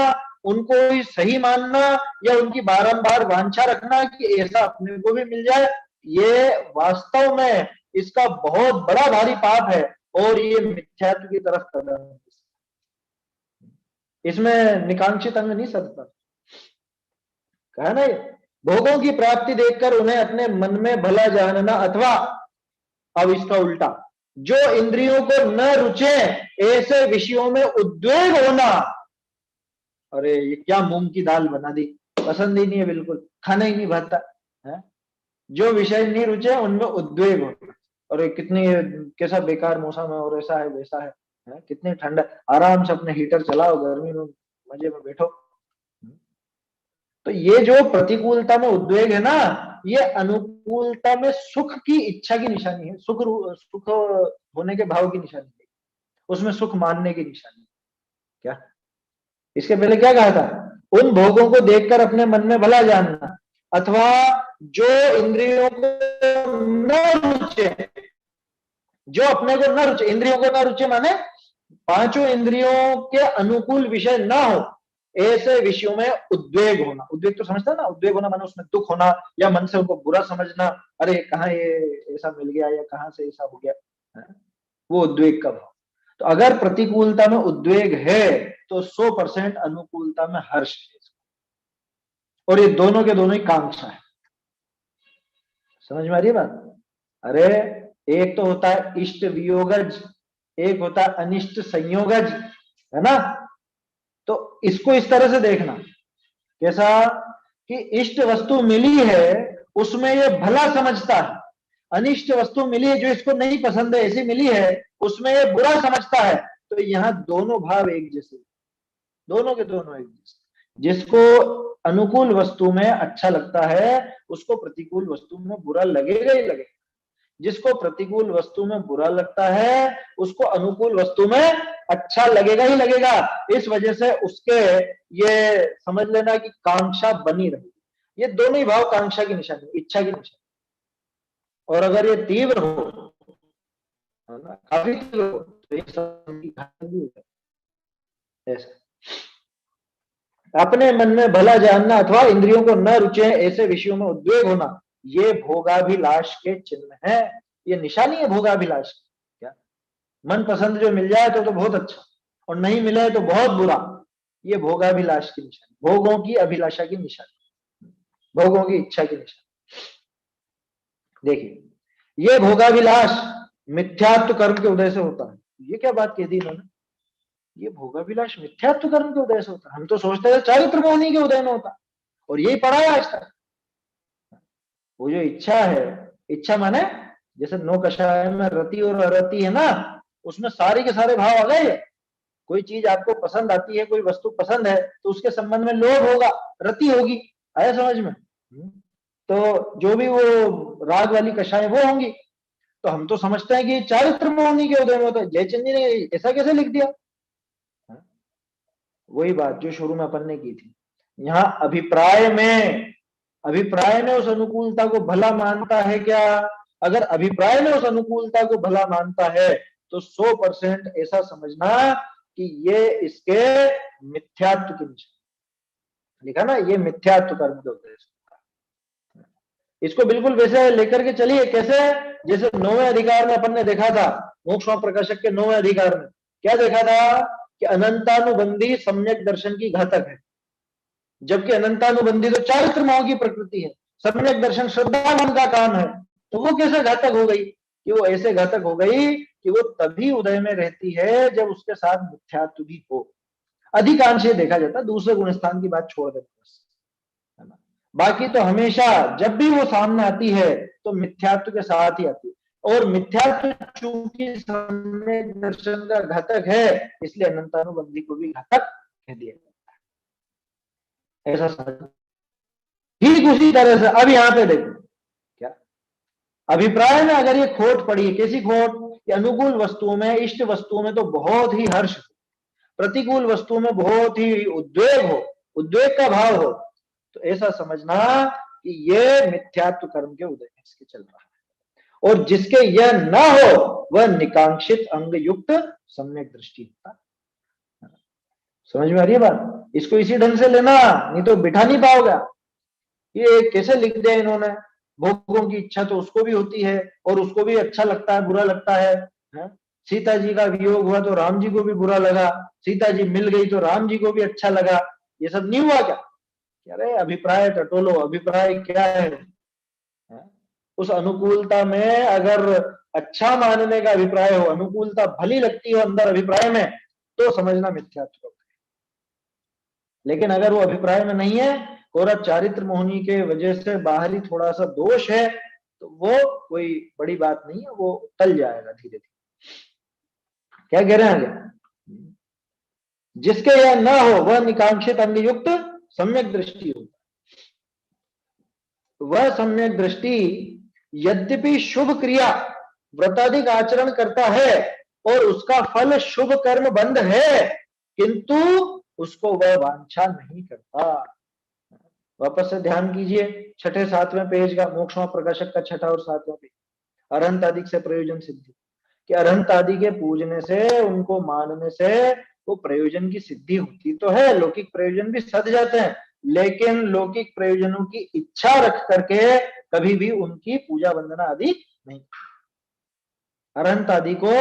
उनको ही सही मानना या उनकी बारंबार वांछा रखना कि ऐसा अपने को भी मिल जाए, ये वास्तव में इसका बहुत बड़ा भारी पाप है और ये मिथ्यात्व की तरफ कदम है। इसमें निकांक्षित अंग नहीं सकता, कहा ना, भोगों की प्राप्ति देखकर उन्हें अपने मन में भला जानना, अथवा अब इसका उल्टा, जो इंद्रियों को न रुचे ऐसे विषयों में उद्वेग होना। अरे ये क्या मूंग की दाल बना दी, पसंद ही नहीं है, बिल्कुल खाना ही नहीं भाता है। जो विषय नहीं रुचे उनमें उद्वेग होना। और ये कितनी कैसा बेकार मौसम है, और ऐसा है वैसा है, कितनी ठंडा, आराम से अपने हीटर चलाओ, गर्मी में मजे में बैठो। तो ये जो प्रतिकूलता में उद्वेग है ना, ये अनुकूलता में सुख की इच्छा की निशानी है, सुख होने के भाव की निशानी है, उसमें सुख मानने की निशानी। क्या इसके पहले क्या कहा था? उन भोगों को देखकर अपने मन में भला जानना, अथवा जो इंद्रियों को न रुचे, जो अपने को न रुचे, इंद्रियों को न रुचे माने पांचों इंद्रियों के अनुकूल विषय ना हो, ऐसे विषयों में उद्वेग होना। उद्वेग तो समझता है ना, उद्वेग होना माने उसमें दुख होना, या मन से उनको बुरा समझना, अरे कहाँ ये ऐसा मिल गया, या कहाँ से ऐसा हो गया, वो उद्वेग का भाव। तो अगर प्रतिकूलता में उद्वेग है तो 100% अनुकूलता में हर्ष है, और ये दोनों के दोनों ही कांक्षा है। समझ में आ रही है बात? अरे एक तो होता है इष्ट वियोगज, एक होता है अनिष्ट संयोगज, है ना? तो इसको इस तरह से देखना, कैसा कि इष्ट वस्तु मिली है उसमें ये भला समझता है, अनिष्ट वस्तु मिली है जो इसको नहीं पसंद है, ऐसी मिली है, उसमें ये बुरा समझता है। तो यहाँ दोनों भाव एक जैसे, दोनों के दोनों एक जैसे। जिसको अनुकूल वस्तु में अच्छा लगता है उसको प्रतिकूल वस्तु में बुरा लगेगा ही लगेगा, जिसको प्रतिकूल वस्तु में बुरा लगता है उसको अनुकूल वस्तु में अच्छा लगेगा ही लगेगा। इस वजह से उसके ये समझ लेना कि कांक्षा बनी रहेगी। ये दोनों ही भाव कांक्षा की निशानी, इच्छा की निशानी। और अगर ये तीव्र हो, काफी तीव्र हो, तो ये सब ऐसा। अपने मन में भला जानना, अथवा इंद्रियों को न रुचे ऐसे विषयों में उद्वेग होना, ये भोगाभिलाष के चिन्ह है, ये निशानी है भोगाभिलाष। क्या मन पसंद जो मिल जाए तो बहुत अच्छा, और नहीं मिले तो बहुत बुरा, ये भोगाभिलाष की निशानी, भोगों की अभिलाषा की निशानी, भोगों की इच्छा की निशानी। देखिए ये भोगाभिलाष मिथ्यात्व कर्म के उदय से होता है। ये क्या बात कह दी इन्होंने? ये भोगाभिलाष मिथ्यात्व कर्म के उदय से होता है। हम तो सोचते थे चारित्र मोहनी के उदय में होता, और यही पढ़ा है आज तक। वो जो इच्छा है, इच्छा माने जैसे नौ कषाय में रति और अरति है ना, उसमें सारे के सारे भाव आ गए। कोई चीज आपको पसंद आती है, कोई वस्तु पसंद है, तो उसके संबंध में लोभ होगा, रति होगी, आया समझ में? तो जो भी वो राग वाली कषाय वो होंगी। तो हम तो समझते हैं कि चारित्र मोहनी के उदय में होता है। जयचंद जी ने ऐसा कैसे लिख दिया? वही बात जो शुरू में अपन ने की थी। यहाँ अभिप्राय में उस अनुकूलता को भला मानता है क्या? अगर अभिप्राय में उस अनुकूलता को भला मानता है तो 100% ऐसा समझना कि ये इसके मिथ्यात्व की निशानी। लिखा ना, ये मिथ्यात्व कर्म के उद्देश्य। इसको बिल्कुल वैसे लेकर के चलिए, कैसे? जैसे 9वें अधिकार में अपन ने देखा था, मोक्ष प्रकाशक के 9वें अधिकार में क्या देखा था कि अनंतानुबंधी सम्यक दर्शन की घातक है। जबकि अनंतानुबंधी तो चारित्र मोह की प्रकृति है, सम्यक दर्शन श्रद्धा मन का काम है। तो वो कैसे घातक हो गई? कि वो ऐसे घातक हो गई कि वो तभी उदय में रहती है जब उसके साथ मिथ्यात्व भी हो। अधिकांश ये देखा जाता है, दूसरे गुणस्थान की बात छोड़ देते है ना। बाकी तो हमेशा जब भी वो सामने आती है तो मिथ्यात्व के साथ ही आती है। और मिथ्यात्व चूंकि सम्यक दर्शन का घातक है, इसलिए अनंतानुबंधी को भी घातक कह दिया जाता है। ऐसा समझ। ठीक उसी तरह से अब यहाँ पे देखो, क्या अभिप्राय में अगर ये खोट पड़ी है, कैसी खोट? कि अनुकूल वस्तुओं में, इष्ट वस्तुओं में तो बहुत ही हर्ष हो, प्रतिकूल वस्तुओं में बहुत ही उद्वेग हो, उद्वेग का भाव हो, तो ऐसा समझना कि ये मिथ्यात्व कर्म के उदय इसके चल रहा है। और जिसके यह न हो वह निकांक्षित अंग युक्त सम्यक दृष्टि होता। समझ में आ रही है बात? इसको इसी ढंग से लेना, नहीं तो बिठा नहीं पाओगे। ये कैसे लिख दिया इन्होंने? भोगों की इच्छा तो उसको भी होती है, और उसको भी अच्छा लगता है, बुरा लगता है। सीता जी का वियोग हुआ तो राम जी को भी बुरा लगा, सीता जी मिल गई तो राम जी को भी अच्छा लगा। ये सब नहीं हुआ क्या? कि अरे अभिप्राय टटोलो, अभिप्राय क्या है? उस अनुकूलता में अगर अच्छा मानने का अभिप्राय हो, अनुकूलता भली लगती हो अंदर अभिप्राय में, तो समझना मिथ्यात्व है। लेकिन अगर वो अभिप्राय में नहीं है और चारित्र मोहनी के वजह से बाहरी थोड़ा सा दोष है, तो वो कोई बड़ी बात नहीं है, वो टल जाएगा धीरे धीरे। क्या कह रहे हैं आगे? जिसके यह न हो वह निकांक्षित अंग युक्त सम्यक दृष्टि हो। वह सम्यक दृष्टि यद्यपि शुभ क्रिया व्रताधिक आचरण करता है और उसका फल शुभ कर्म बंध है, किंतु उसको वह वांछा नहीं करता। वापस से ध्यान कीजिए, 6-7वें पेज का मोक्षमा प्रकाशक का 6 और 7वां पेज, अरहंत आदि से प्रयोजन सिद्धि। कि अरहंत आदि के पूजने से, उनको मानने से वो प्रयोजन की सिद्धि होती तो है, लौकिक प्रयोजन भी सध जाते हैं, लेकिन लौकिक प्रयोजनों की इच्छा रख करके कभी भी उनकी पूजा वंदना आदि नहीं। अरहंत आदि को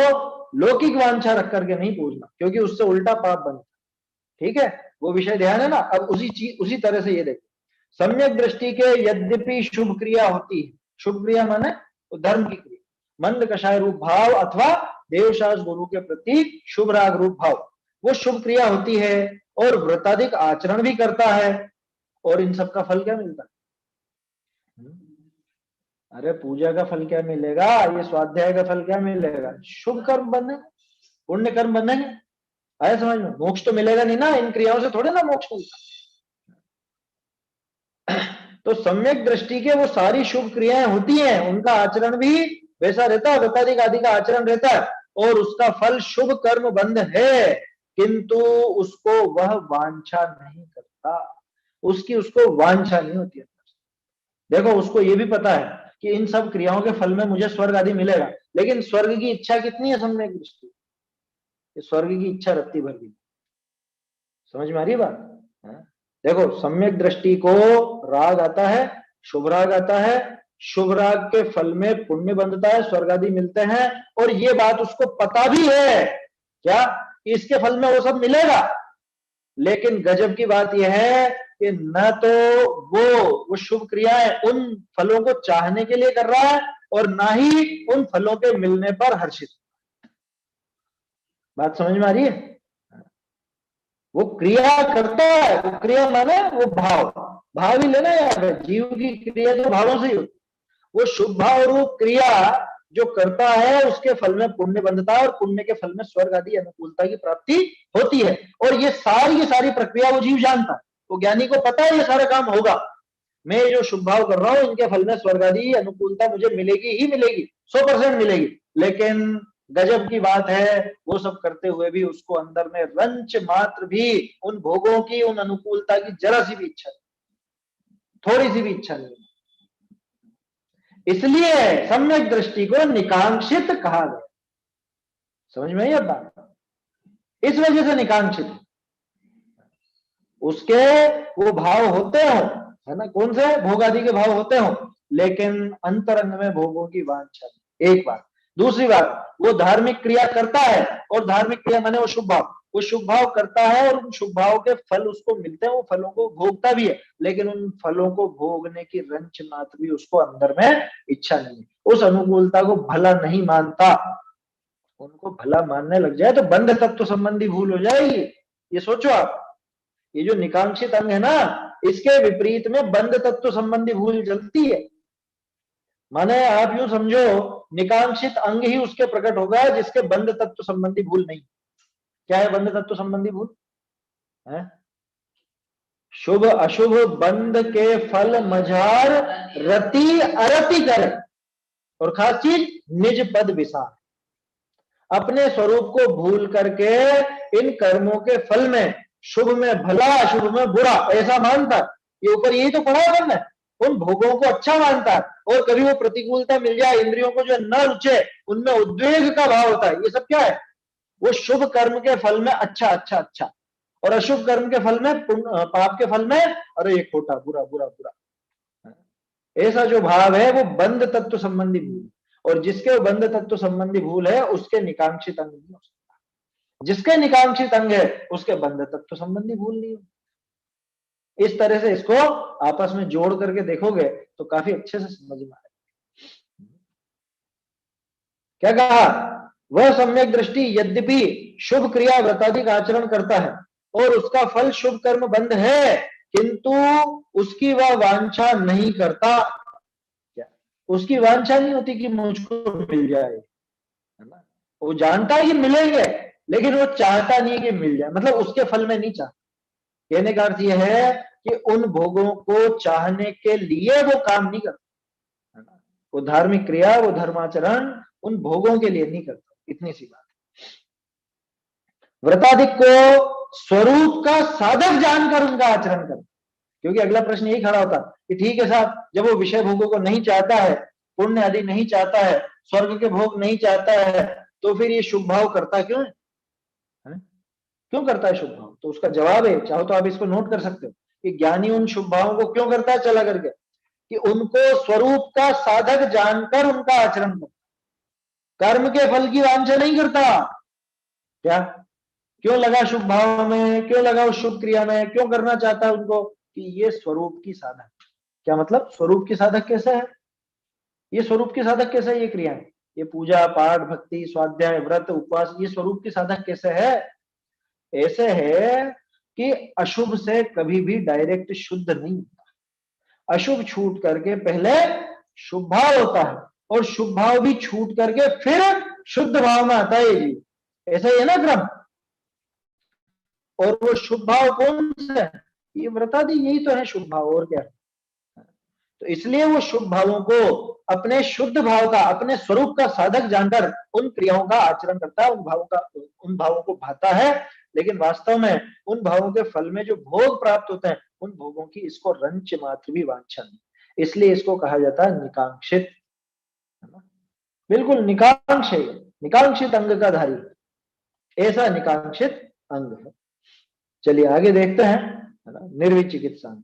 लौकिक वांछा रख करके नहीं पूजना, क्योंकि उससे उल्टा पाप बनता। ठीक है, वो विषय ध्यान है ना। अब उसी तरह से ये देखो, सम्यक दृष्टि के यद्यपि शुभ क्रिया होती है, शुभ क्रिया माने धर्म की क्रिया, मंद कषाय रूप भाव अथवा देवशास गुरु के प्रति शुभ राग रूप भाव, वो शुभ क्रिया होती है और व्रताधिक आचरण भी करता है, और इन सब का फल क्या मिलता है? अरे पूजा का फल क्या मिलेगा, ये स्वाध्याय का फल क्या मिलेगा? शुभ कर्म बनेंगे, पुण्य कर्म बनेंगे। आया समझ में? मोक्ष तो मिलेगा नहीं ना, इन क्रियाओं से थोड़े ना मोक्ष मिलता। तो सम्यक दृष्टि के वो सारी शुभ क्रियाएं होती हैं, उनका आचरण भी वैसा रहता है, व्रताधिक आदि का आचरण रहता है, और उसका फल शुभ कर्म बंध है, किंतु उसको वह वांछा नहीं करता, उसको वांछा नहीं होती है। देखो, उसको ये भी पता है कि इन सब क्रियाओं के फल में मुझे स्वर्ग आदि मिलेगा, लेकिन स्वर्ग की इच्छा कितनी है सम्यक दृष्टि? स्वर्ग की इच्छा रत्ती भर की। समझ में आ रही है बात? देखो, सम्यक दृष्टि को राग आता है, शुभ राग आता है, शुभ राग के फल में पुण्य बंधता है, स्वर्ग आदि मिलते हैं, और ये बात उसको पता भी है क्या कि इसके फल में वो सब मिलेगा। लेकिन गजब की बात यह है कि न तो वो शुभ क्रियाएं उन फलों को चाहने के लिए कर रहा है, और ना ही उन फलों के मिलने पर हर्षित। बात समझ में आ रही है? वो क्रिया करता है, वो क्रिया माने वो भाव ही लेना यार, जीव की क्रिया जो भावों से ही होती, वो शुभ भाव रूप क्रिया जो करता है उसके फल में पुण्य बंधता है, और पुण्य के फल में स्वर्ग आदि अनुकूलता की प्राप्ति होती है। और ये सारी प्रक्रिया वो जीव जानता है, वो ज्ञानी को पता है ये सारा काम होगा, मैं जो शुभ भाव कर रहा हूं इनके फल में स्वर्ग आदि अनुकूलता मुझे मिलेगी ही मिलेगी, 100% मिलेगी। लेकिन गजब की बात है, वो सब करते हुए भी उसको अंदर में रंच मात्र भी उन भोगों की, उन अनुकूलता की जरा सी भी इच्छा नहीं, थोड़ी सी भी इच्छा नहीं। इसलिए सम्यक दृष्टि को निकांक्षित कहा गया। समझ में आई अब बात? इस वजह से निकांक्षित, उसके वो भाव होते हो, है ना, कौन से भोग आदि के भाव होते हो, लेकिन अंतरंग में भोगों की वांछा। एक बात। दूसरी बात, वो धार्मिक क्रिया करता है, और धार्मिक क्रिया माने वो शुभ भाव, वो शुभ भाव करता है, और उन शुभ भाव के फल उसको मिलते हैं, वो फलों को भोगता भी है, लेकिन उन फलों को भोगने की रंच मात्र भी उसको अंदर में इच्छा नहीं है, उस अनुकूलता को भला नहीं मानता। उनको भला मानने लग जाए तो बंध तत्व संबंधी भूल हो जाएगी। ये सोचो आप, ये जो निकांक्षित अंग है ना, इसके विपरीत में बंध तत्व संबंधी भूल चलती है। माने आप यूं समझो, निकांक्षित अंग ही उसके प्रकट होगा जिसके बंध तत्व संबंधी भूल नहीं। क्या है बंध तत्व संबंधी भूल? है शुभ अशुभ बंध के फल मझार रति अरति कर, और खास चीज निज पद विसार, अपने स्वरूप को भूल करके इन कर्मों के फल में शुभ में भला अशुभ में बुरा ऐसा मानता। ये ऊपर यही तो पढ़ा है हमने, उन भोगों को अच्छा मानता है, और कभी वो प्रतिकूलता मिल जाए, इंद्रियों को जो न रुचे, उनमें उद्वेग का भाव होता है। ये सब क्या है? वो शुभ कर्म के फल में अच्छा अच्छा अच्छा, और अशुभ कर्म के फल में पाप के फल में अरे ये खोटा, बुरा बुरा बुरा। ऐसा जो भाव है वो बंध तत्व संबंधी भूल, और जिसके बंध तत्व संबंधी भूल है उसके निकांक्षित अंग नहीं हो सकता, जिसके निकांक्षित अंग है उसके बंध तत्व संबंधी भूल नहीं हो। इस तरह से इसको आपस में जोड़ करके देखोगे तो काफी अच्छे से समझ में आएगा। क्या कहा? वह सम्यक दृष्टि यद्यपि शुभ क्रिया व्रताधिक आचरण करता है और उसका फल शुभ कर्म बंध है, किंतु उसकी वह वांछा नहीं करता। क्या? उसकी वांछा नहीं होती कि मुझको मिल जाए, है ना? वो जानता है कि मिलेंगे, लेकिन वो चाहता नहीं कि मिल जाए, मतलब उसके फल में नहीं चाहता। कहने का अर्थ यह है कि उन भोगों को चाहने के लिए वो काम नहीं करता, है ना? वो धार्मिक क्रिया, वो धर्माचरण उन भोगों के लिए नहीं करता। इतनी सी बात। व्रताधिक को स्वरूप का साधक जानकर उनका आचरण करता। क्योंकि अगला प्रश्न यही खड़ा होता कि ठीक है साहब, जब वो विषय भोगों को नहीं चाहता है, पुण्य आदि नहीं चाहता है, स्वर्ग के भोग नहीं चाहता है, तो फिर ये शुभ भाव करता क्यों है? क्यों करता है शुभ भाव? तो उसका जवाब है, चाहो तो आप इसको नोट कर सकते हो कि ज्ञानी उन शुभ भावों को क्यों करता है, चला करके, कि उनको स्वरूप का साधक जानकर उनका आचरण करता, कर्म के फल की वांछा नहीं करता। क्या? क्यों लगा शुभ भाव में, क्यों लगा उस शुभ क्रिया में, क्यों करना चाहता है उनको? कि ये स्वरूप की साधक। क्या मतलब स्वरूप की साधक कैसे है? ये स्वरूप की साधक कैसे है? ये क्रियाएं, ये पूजा पाठ भक्ति स्वाध्याय व्रत उपवास, ये स्वरूप की साधक कैसे है? ऐसे है कि अशुभ से कभी भी डायरेक्ट शुद्ध नहीं होता। अशुभ छूट करके पहले शुभ भाव होता है, और शुभ भाव भी छूट करके फिर शुद्ध भाव में आता है जी। ऐसा ही है ना क्रम? और वो शुभ भाव कौन सा है? ये व्रतादि, यही तो है शुभ भाव, और क्या? तो इसलिए वो शुभ भावों को अपने शुद्ध भाव का, अपने स्वरूप का साधक जानकर उन क्रियाओं का आचरण करता है, उन भावों को भाता है। लेकिन वास्तव में उन भावों के फल में जो भोग प्राप्त होते हैं, उन भोगों की इसको रंच मात्र भी वांछा नहीं। इसलिए इसको कहा जाता है निकांक्षित, है ना? बिल्कुल निकांक्ष है, निकांक्षित अंग का धारी, ऐसा निकांक्षित अंग है। चलिए आगे देखते हैं, है ना? निर्विचिकित्सा।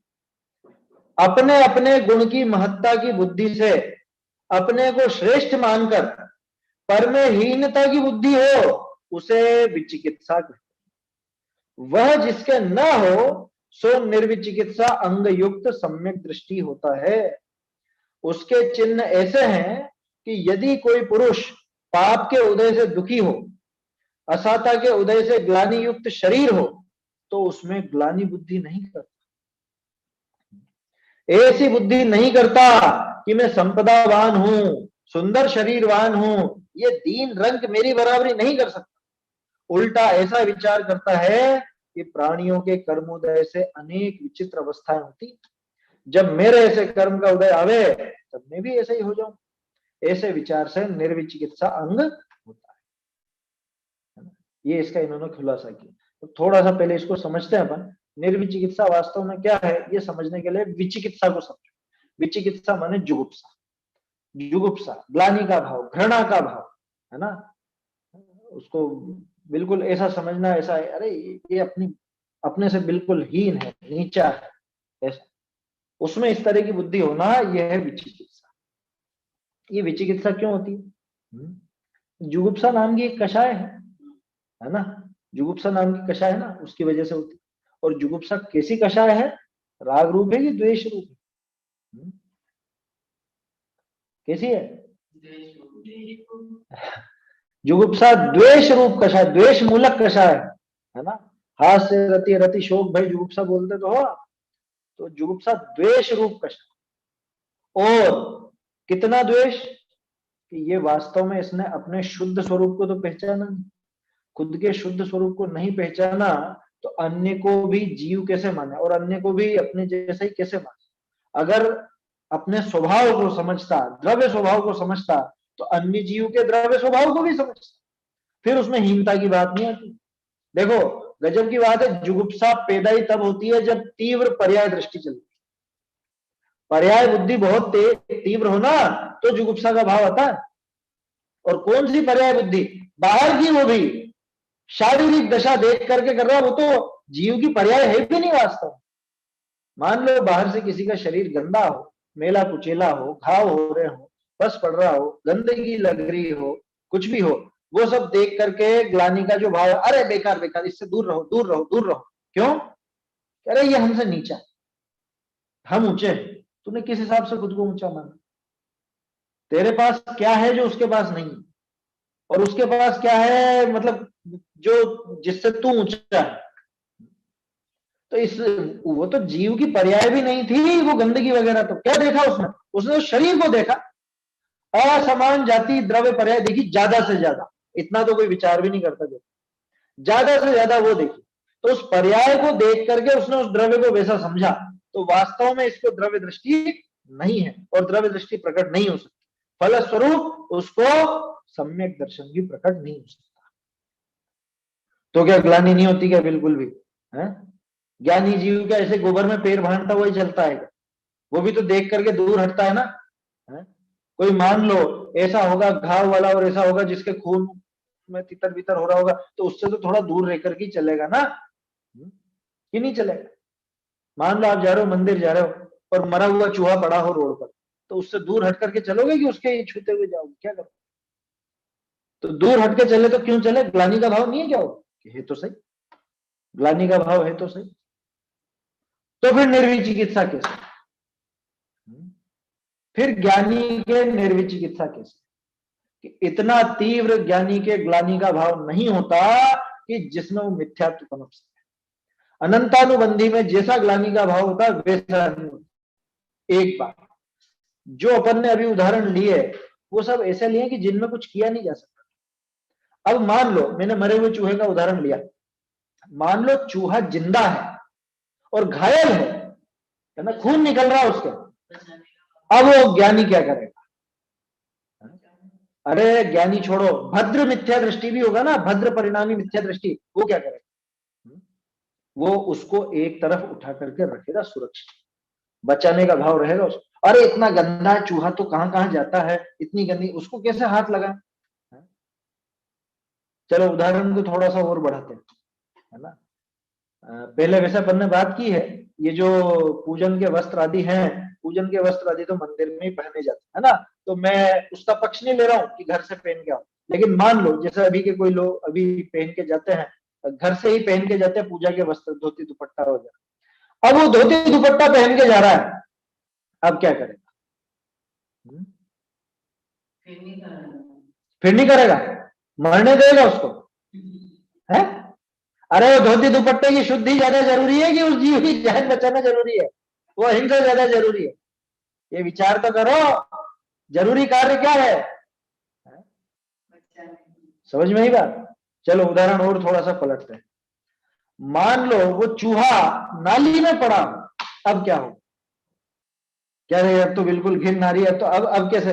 अपने अपने गुण की महत्ता की बुद्धि से अपने को श्रेष्ठ मानकर पर में हीनता की बुद्धि हो, उसे विचिकित्सा कहते हैं। वह जिसके न हो सो निर्विचिकित्सा अंग युक्त सम्यक दृष्टि होता है। उसके चिन्ह ऐसे हैं कि यदि कोई पुरुष पाप के उदय से दुखी हो, असाता के उदय से ग्लानि युक्त शरीर हो, तो उसमें ग्लानि बुद्धि नहीं करता। ऐसी बुद्धि नहीं करता कि मैं संपदावान हूं, सुंदर शरीरवान हूं, ये दीन रंग मेरी बराबरी नहीं कर सकता। उल्टा ऐसा विचार करता है कि प्राणियों के कर्मोदय से अनेक विचित्र अवस्थाएं होती, जब मेरे ऐसे कर्म का उदय आवे तब मैं भी ऐसे ही हो जाऊं। ऐसे विचार से निर्विचिकित्सा अंग होता है ना? ये इसका इन्होंने खुलासा किया। तो थोड़ा सा पहले इसको समझते हैं अपन। निर्विचिकित्सा वास्तव में क्या है, ये समझने के लिए विचिकित्सा को समझो। विचिकित्सा माने जुगुप्सा, जुगुप्सा ग्लानि का भाव, घृणा का भाव, है ना? उसको बिल्कुल ऐसा समझना, ऐसा है अरे ये अपने से बिल्कुल हीन है, नीचा है, ऐसा उसमें इस तरह की बुद्धि होना, यह है विचिकित्सा। ये विचिकित्सा क्यों होती है? जुगुप्सा नाम की एक कषाय है ना? जुगुप्सा नाम की कषाय है ना, उसकी वजह से होती है। और जुगुप्सा कैसी कषाय है? राग रूप है कि द्वेष रूप है? कैसी है? जुगुप्सा द्वेष रूप कषाय, द्वेष मूलक कषाय है ना? हास्य रति रति शोक भय जुगुप्सा बोलते तो हो। तो जुगुप्सा द्वेष रूप कषाय। और कितना द्वेष कि ये वास्तव में इसने अपने शुद्ध स्वरूप को तो पहचाना नहीं। खुद के शुद्ध स्वरूप को नहीं पहचाना तो अन्य को भी जीव कैसे माने, और अन्य को भी अपने जैसे ही कैसे माने? अगर अपने स्वभाव को समझता, द्रव्य स्वभाव को समझता, तो अन्य जीव के द्रव्य स्वभाव को भी समझता, फिर उसमें हीनता की बात नहीं आती। देखो गजब की बात है, जुगुप्सा पैदा ही तब होती है जब तीव्र पर्याय दृष्टि चलती है। पर्याय बुद्धि बहुत तीव्र हो ना, तो जुगुप्सा का भाव आता है। और कौन सी पर्याय बुद्धि? बाहर की, वो भी शारीरिक दशा देख करके कर रहा, वो तो जीव की पर्याय है भी नहीं वास्तव। मान लो बाहर से किसी का शरीर गंदा हो, मेला कुचेला हो, घाव हो रहे हो, बस पड़ रहा हो, गंदगी लग रही हो, कुछ भी हो, वो सब देख करके ग्लानि का जो भाव है, अरे बेकार बेकार, इससे दूर रहो दूर रहो दूर रहो। क्यों? अरे ये हमसे नीचा है, हम ऊंचे हैं, तूने किस हिसाब से खुद को ऊंचा माना? तेरे पास क्या है जो उसके पास नहीं है, और उसके पास क्या है मतलब जो जिससे तू ऊंचा है? तो इस वो तो जीव की पर्याय भी नहीं थी वो गंदगी वगैरह, तो क्या देखा उसने? उसने उस शरीर को देखा, असमान जाति द्रव्य पर्याय देखी ज्यादा से ज्यादा, इतना तो कोई विचार भी नहीं करता, देखो ज्यादा से ज्यादा वो देखी। तो उस पर्याय को देख करके उसने उस द्रव्य को वैसा समझा, तो वास्तव में इसको द्रव्य दृष्टि नहीं है और द्रव्य दृष्टि प्रकट नहीं हो सकती, फलस्वरूप उसको सम्यक दर्शन भी प्रकट नहीं हो सकता। तो क्या ग्लानि नहीं होती क्या? बिल्कुल भी है। ज्ञानी जीव क्या ऐसे गोबर में पैर भांटता वही चलता है? वो भी तो देख करके दूर हटता है ना, है? कोई मान लो ऐसा होगा घाव वाला और ऐसा होगा जिसके खून में तितर बितर हो रहा होगा, तो उससे तो थोड़ा दूर रह करके चलेगा ना, कि नहीं चलेगा? मान लो आप जा रहे हो, मंदिर जा रहे हो और मरा हुआ चूहा पड़ा हो रोड पर, तो उससे दूर हट करके चलोगे कि उसके छूते हुए जाओगे? क्या करोगे? तो दूर हट के चले तो क्यों चले? ग्लानि का भाव नहीं है क्या? हो है तो सही, ग्लानि का भाव है तो सही, तो फिर निर्वी चिकित्सा कैसे? फिर ज्ञानी के निर्वी चिकित्सा कैसे? कि इतना तीव्र ज्ञानी के ग्लानि का भाव नहीं होता कि जिसमें वो मिथ्यात्व पनप सके। अनंतानुबंधी में जैसा ग्लानि का भाव होता है वैसा नहीं होता। एक बात जो अपन ने अभी उदाहरण लिए वो सब ऐसे लिए कि जिनमें कुछ किया नहीं जा सकता। अब मान लो मैंने मरे हुए चूहे का उदाहरण लिया, मान लो चूहा जिंदा है और घायल है ना, खून निकल रहा है उसके, अब वो ज्ञानी क्या करेगा? अरे ज्ञानी छोड़ो, भद्र मिथ्या दृष्टि भी होगा ना, भद्र परिणामी मिथ्या दृष्टि, वो क्या करेगा? वो उसको एक तरफ उठा करके रखेगा सुरक्षित, बचाने का भाव रहेगा उसको। अरे इतना गंदा चूहा तो कहां कहां जाता है, इतनी गंदी, उसको कैसे हाथ लगाए? चलो उदाहरण को थोड़ा सा और बढ़ाते हैं, है ना। पहले वैसे अपन ने बात की है, ये जो पूजन के वस्त्र आदि हैं, पूजन के वस्त्र आदि तो मंदिर में ही पहने जाते हैं, है ना। तो मैं उसका पक्ष नहीं ले रहा हूँ कि घर से पहन के आओ, लेकिन मान लो जैसे अभी के कोई लोग अभी पहन के जाते हैं, घर से ही पहन के जाते हैं पूजा के वस्त्र, धोती दुपट्टा वगैरह। अब वो धोती दुपट्टा पहन के जा रहा है, अब क्या करेगा? फिर नहीं करेगा, मरने देगा उसको, है? अरे वो धोती दुपट्टे की शुद्धि ज्यादा जरूरी है कि उस जीव की जान बचाना जरूरी है? वो अहिंसा ज्यादा जरूरी है? ये विचार तो करो, जरूरी कार्य क्या है? समझ में ही बात? चलो उदाहरण और थोड़ा सा पलटते हैं। मान लो वो चूहा नाली में पड़ा, अब क्या हो? क्या है, अब तो बिल्कुल घिन आ रही है, तो अब कैसे?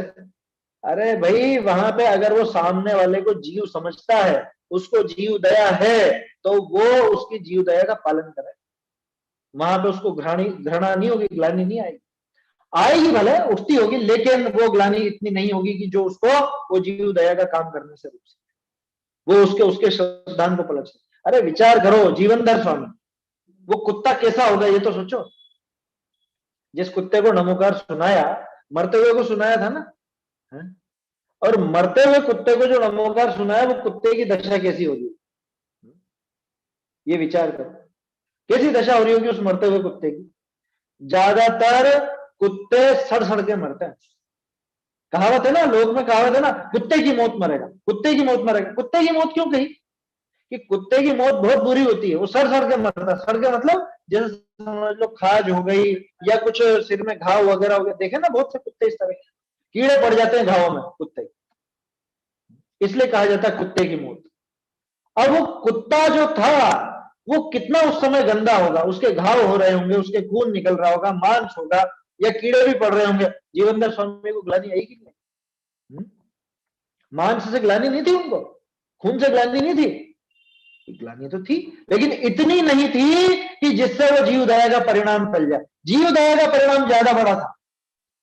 अरे भाई वहां पे अगर वो सामने वाले को जीव समझता है, उसको जीव दया है, तो वो उसकी जीव दया का पालन करे, वहां पे उसको घृणा नहीं होगी, ग्लानि नहीं आएगी। आएगी भले, उठती होगी, लेकिन वो ग्लानि इतनी नहीं होगी कि जो उसको वो जीव दया का काम करने से रोक सके, वो उसके श्रद्धान को पलट सके। अरे विचार करो, जीवनधर स्वामी, वो कुत्ता कैसा होगा ये तो सोचो। जिस कुत्ते को नमोकार सुनाया, मरते हुए को सुनाया था ना, है? और मरते हुए कुत्ते को जो नमोकार सुनाया, वो कुत्ते की दशा कैसी होगी? ये विचार करो, कैसी दशा हो रही होगी उस मरते हुए कुत्ते की? ज्यादातर कुत्ते सड़ सड़ के मरते हैं। कहावत है ना, लोग में कहावत है ना, कुत्ते की मौत मरेगा, कुत्ते की मौत मरेगा। कुत्ते की मौत क्यों कही? कि कुत्ते की मौत बहुत बुरी होती है, वो सड़ सड़ के मरता है। सड़ के मतलब जैसे समझ लो खाज हो गई या कुछ सिर में घाव वगैरह हो गया, देखे ना बहुत से कुत्ते इस तरह के कीड़े पड़ जाते हैं घावों में कुत्ते, इसलिए कहा जाता है कुत्ते की मौत। अब वो कुत्ता जो था वो कितना उस समय गंदा होगा, उसके घाव हो रहे होंगे, उसके खून निकल रहा होगा, मांस होगा या कीड़े भी पड़ रहे होंगे। जीवनधर स्वामी को ग्लानि आई कि नहीं? मांस से ग्लानि नहीं थी उनको, खून से ग्लानि नहीं थी, ग्लानि तो थी, लेकिन इतनी नहीं थी कि जिससे वो जीव दया का परिणाम फल जाए। जीव दया का परिणाम ज्यादा बड़ा था,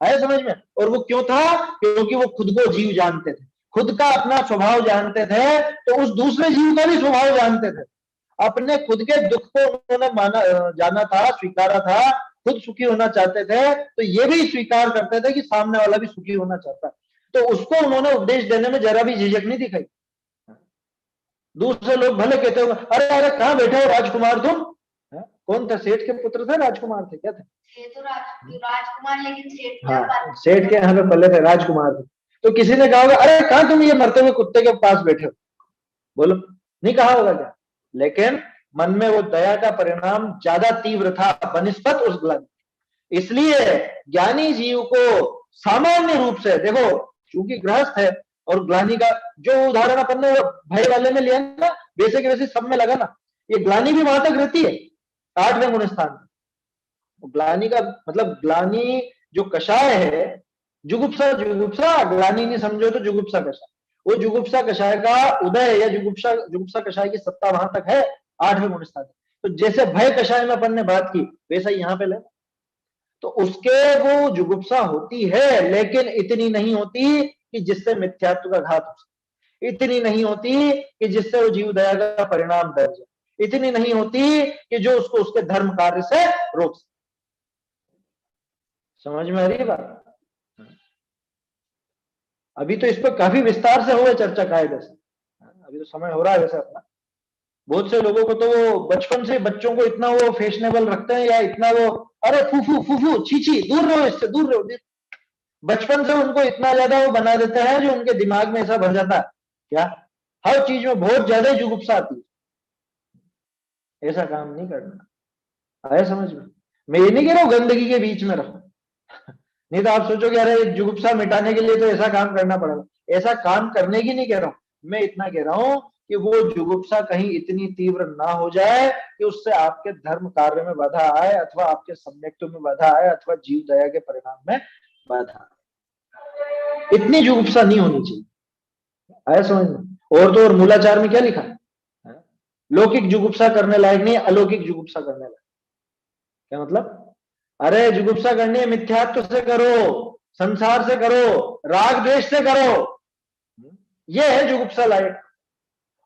आया समझ में? और वो क्यों था? क्योंकि वो खुद को जीव जानते थे, खुद का अपना स्वभाव जानते थे, तो उस दूसरे जीव का भी स्वभाव जानते थे। अपने खुद के दुख को उन्होंने जाना था, स्वीकारा था, खुद सुखी होना चाहते थे, तो ये भी स्वीकार करते थे कि सामने वाला भी सुखी होना चाहता है, तो उसको उन्होंने उपदेश देने में जरा भी झिझक नहीं दिखाई। दूसरे लोग भले कहते हो अरे अरे कहां बैठे हो राजकुमार तुम, कौन था, सेठ के पुत्र थे, राजकुमार थे, क्या थे? ये तो राजकुमार, लेकिन सेठ हाँ, सेठ के यहाँ पे पले थे, राजकुमार थे। तो किसी ने कहा होगा, अरे कहाँ तुम ये मरते हुए कुत्ते के पास बैठे हो, बोलो, नहीं कहा होगा क्या? लेकिन मन में वो दया का परिणाम ज्यादा तीव्र था बनिस्पत उस ग्लानि। इसलिए ज्ञानी जीव को सामान्य रूप से देखो, चूंकि गृहस्थ है और ग्लानि का जो उदाहरण अपन ने भय वाले में लिया ना, वैसे के वैसे सब में लगा ना, ये ग्लानि भी वहां तक रहती है 8वें गुण स्थान। ग्लानि का मतलब ग्लानि जो कषाय है, जुगुप्सा, जुगुप्सा ग्लानि नहीं समझो तो जुगुप्सा कषाय, वो जुगुप्सा कषाय का उदय या जुगुप्सा जुगुप्सा कषाय की सत्ता वहां तक है 8वें गुण स्थान। तो जैसे भय कषाय में अपन ने बात की, वैसा ही यहाँ पे ले, तो उसके वो जुगुप्सा होती है, लेकिन इतनी नहीं होती कि जिससे मिथ्यात्व का घात हो सके, इतनी नहीं होती कि जिससे वो जीव दया का परिणाम दर्ज, इतनी नहीं होती कि जो उसको उसके धर्म कार्य से रोक सके। समझ में आ रही है बात? अभी तो इस पर काफी विस्तार से हुआ चर्चा कायदे से, अभी तो समय हो रहा है वैसे अपना। बहुत से लोगों को तो वो बचपन से बच्चों को इतना वो फैशनेबल रखते हैं, या इतना वो, अरे फूफू फूफू छी, दूर रहो इससे, दूर रहो, बचपन से उनको इतना ज्यादा वो बना देता है, जो उनके दिमाग में ऐसा भर जाता है क्या, हर चीज में बहुत ज्यादा जुगुप्सा आती है। ऐसा काम नहीं करना, आया समझ में? मैं ये नहीं कह रहा हूं गंदगी के बीच में रहो, नहीं तो आप सोचोगे अरे जुगुप्सा मिटाने के लिए तो ऐसा काम करना पड़ेगा, ऐसा काम करने की नहीं कह रहा हूं मैं, इतना कह रहा हूं कि वो जुगुप्सा कहीं इतनी तीव्र ना हो जाए कि उससे आपके धर्म कार्य में बाधा आए, अथवा आपके सम्यक्त्व में बाधा आए, अथवा जीव दया के परिणाम में बाधा आए। इतनी जुगुप्सा नहीं होनी चाहिए, आया समझ में? और तो और मूलाचार में क्या लिखा है, लौकिक जुगुप्सा करने लायक नहीं, अलौकिक जुगुप्सा करने लायक। क्या मतलब? अरे जुगुप्सा करनी है, मिथ्यात्व से करो, संसार से करो, राग द्वेष से करो, ये है जुगुप्सा लायक।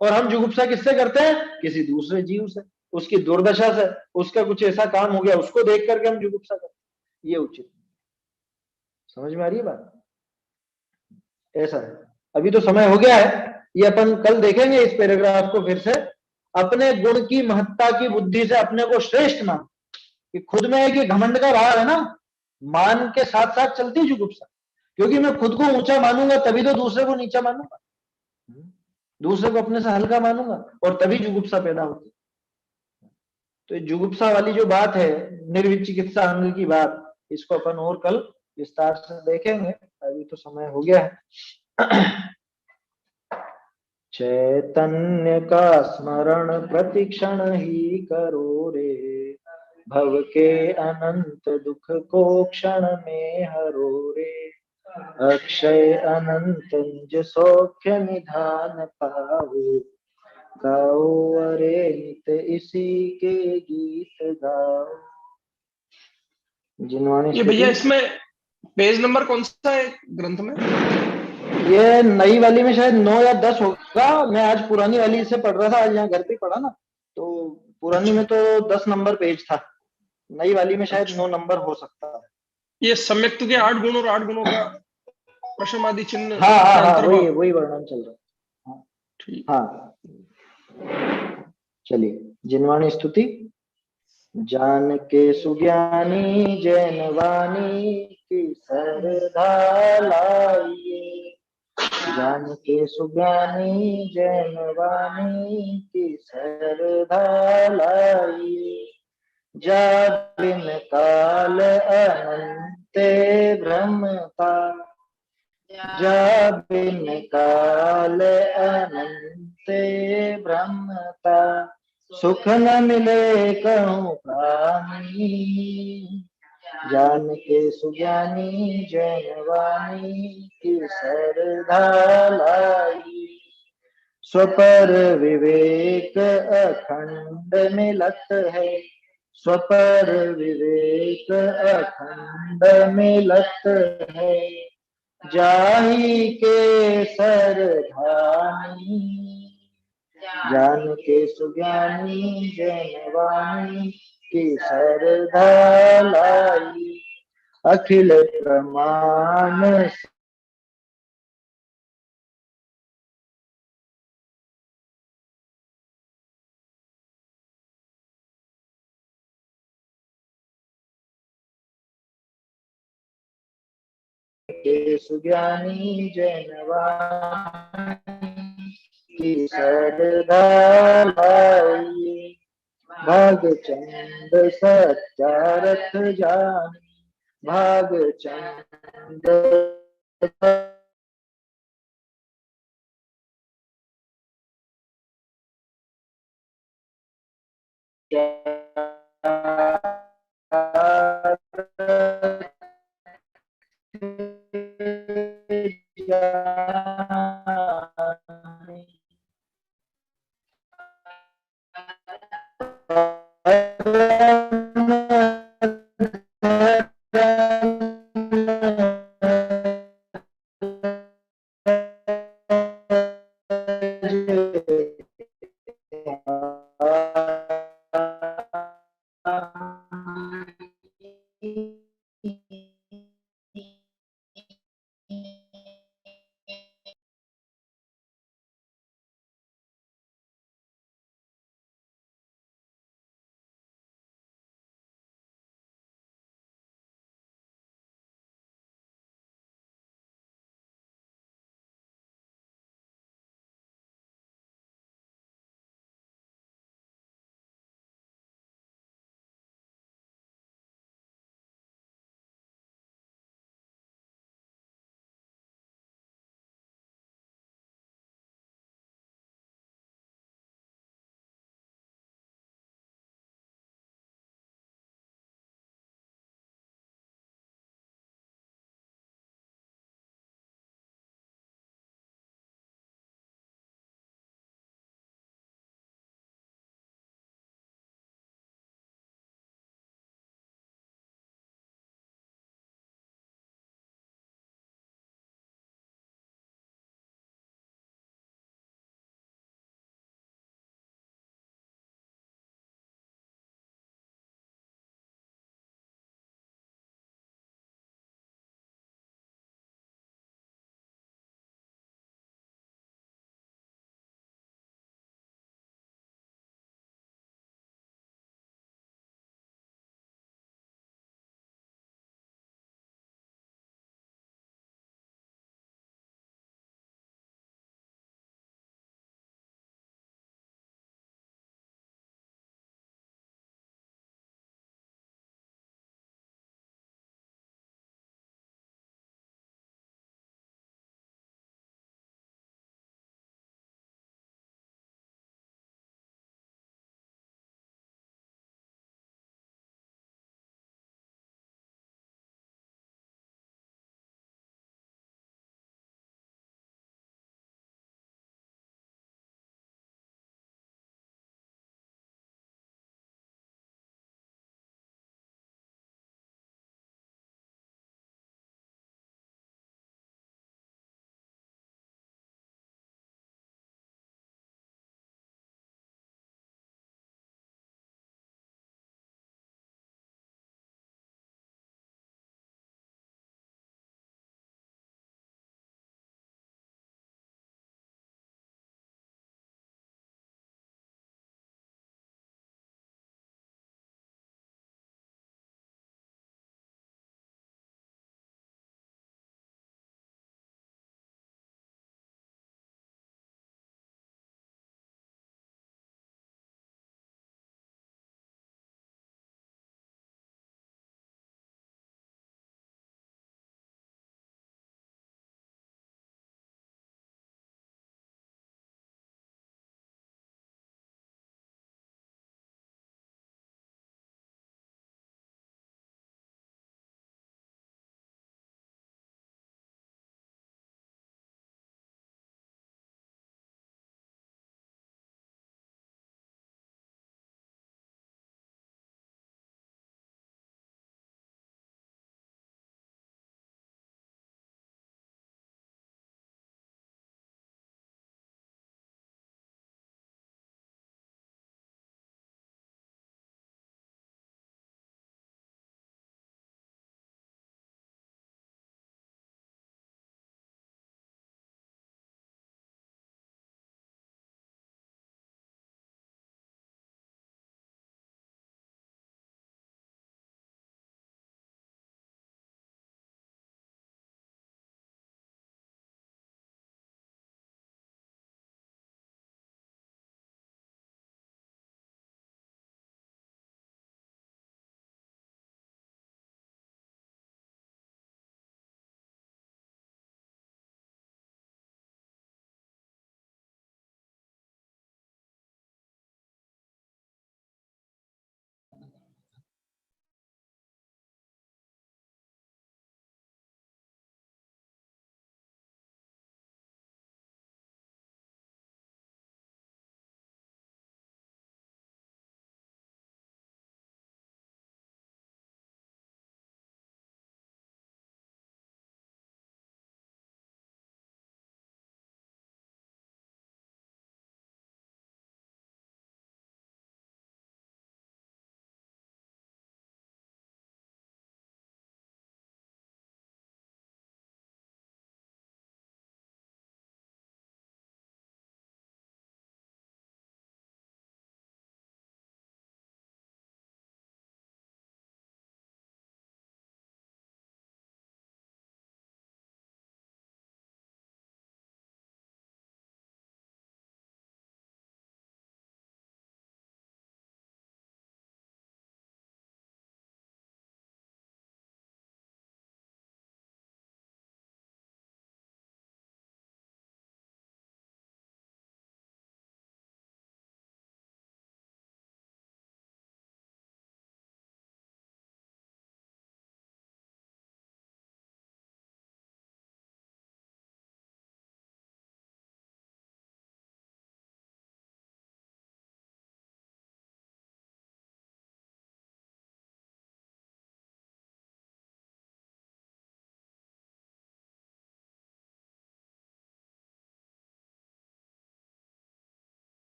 और हम जुगुप्सा किससे करते हैं? किसी दूसरे जीव से, उसकी दुर्दशा से, उसका कुछ ऐसा काम हो गया उसको देख करके हम जुगुप्सा करते हैं, ये उचित। समझ में आ रही है बात? ऐसा है। अभी तो समय हो गया है, ये अपन कल देखेंगे इस पैराग्राफ को फिर से। अपने गुण की महत्ता की बुद्धि से अपने को श्रेष्ठ मान, कि खुद में एक घमंड का भाव है ना, मान के साथ साथ चलती जुगुप्सा, क्योंकि मैं खुद को ऊंचा मानूंगा तभी तो दूसरे को नीचा मानूंगा, दूसरे को अपने से हल्का मानूंगा, और तभी जुगुप्सा पैदा होती। तो जुगुप्सा वाली जो बात है, निर्विचिकित्सा अंग की बात, इसको अपन और कल विस्तार से देखेंगे, अभी तो समय हो गया है। चैतन्य का स्मरण प्रतिक्षण ही करो रे, भव के अनंत दुख को क्षण में हरो रे, अक्षय अनंत निज सौख्य निधान पाओ, गाओ अरे नित इसी के गीत गाओ। जिनवाणी ये भैया इसमें पेज नंबर कौन सा है ग्रंथ में? ये नई वाली में शायद 9 या 10 होगा, मैं आज पुरानी वाली से पढ़ रहा था, आज यहाँ घर पे पढ़ा ना, तो पुरानी में तो 10 नंबर पेज था, नई वाली में शायद 9 नंबर हो सकता है। ये सम्यक्त्व के 8 गुण और 8 गुणों का प्रश्न आदि चिन्ह, हाँ, वही वर्णन चल रहा है। ठीक। हाँ, चलिए जिनवाणी स्तुति। जान के सुज्ञानी जैन वाणी की सरधा लाइए, जान के सुज्ञानी जैन वाणी की सरधा लाइए, जा बिन काल अनंत भ्रमता, जा बिन काल अनंत भ्रमता, सुख न मिले कहूँ प्राणी, जान के सुज्ञानी जैन वाणी की सरधा लाई, स्वपर विवेक अखंड मिलत है, स्वपर विवेक अखंड मिलत है, जाही के सरधानी, जान के सुज्ञानी जैन वाणी की सरधा लाई, अखिल प्रमाण सुज्ञानी जैनवाणी की सरदा भाई भागचंद सत्यारथ जानी भागचंद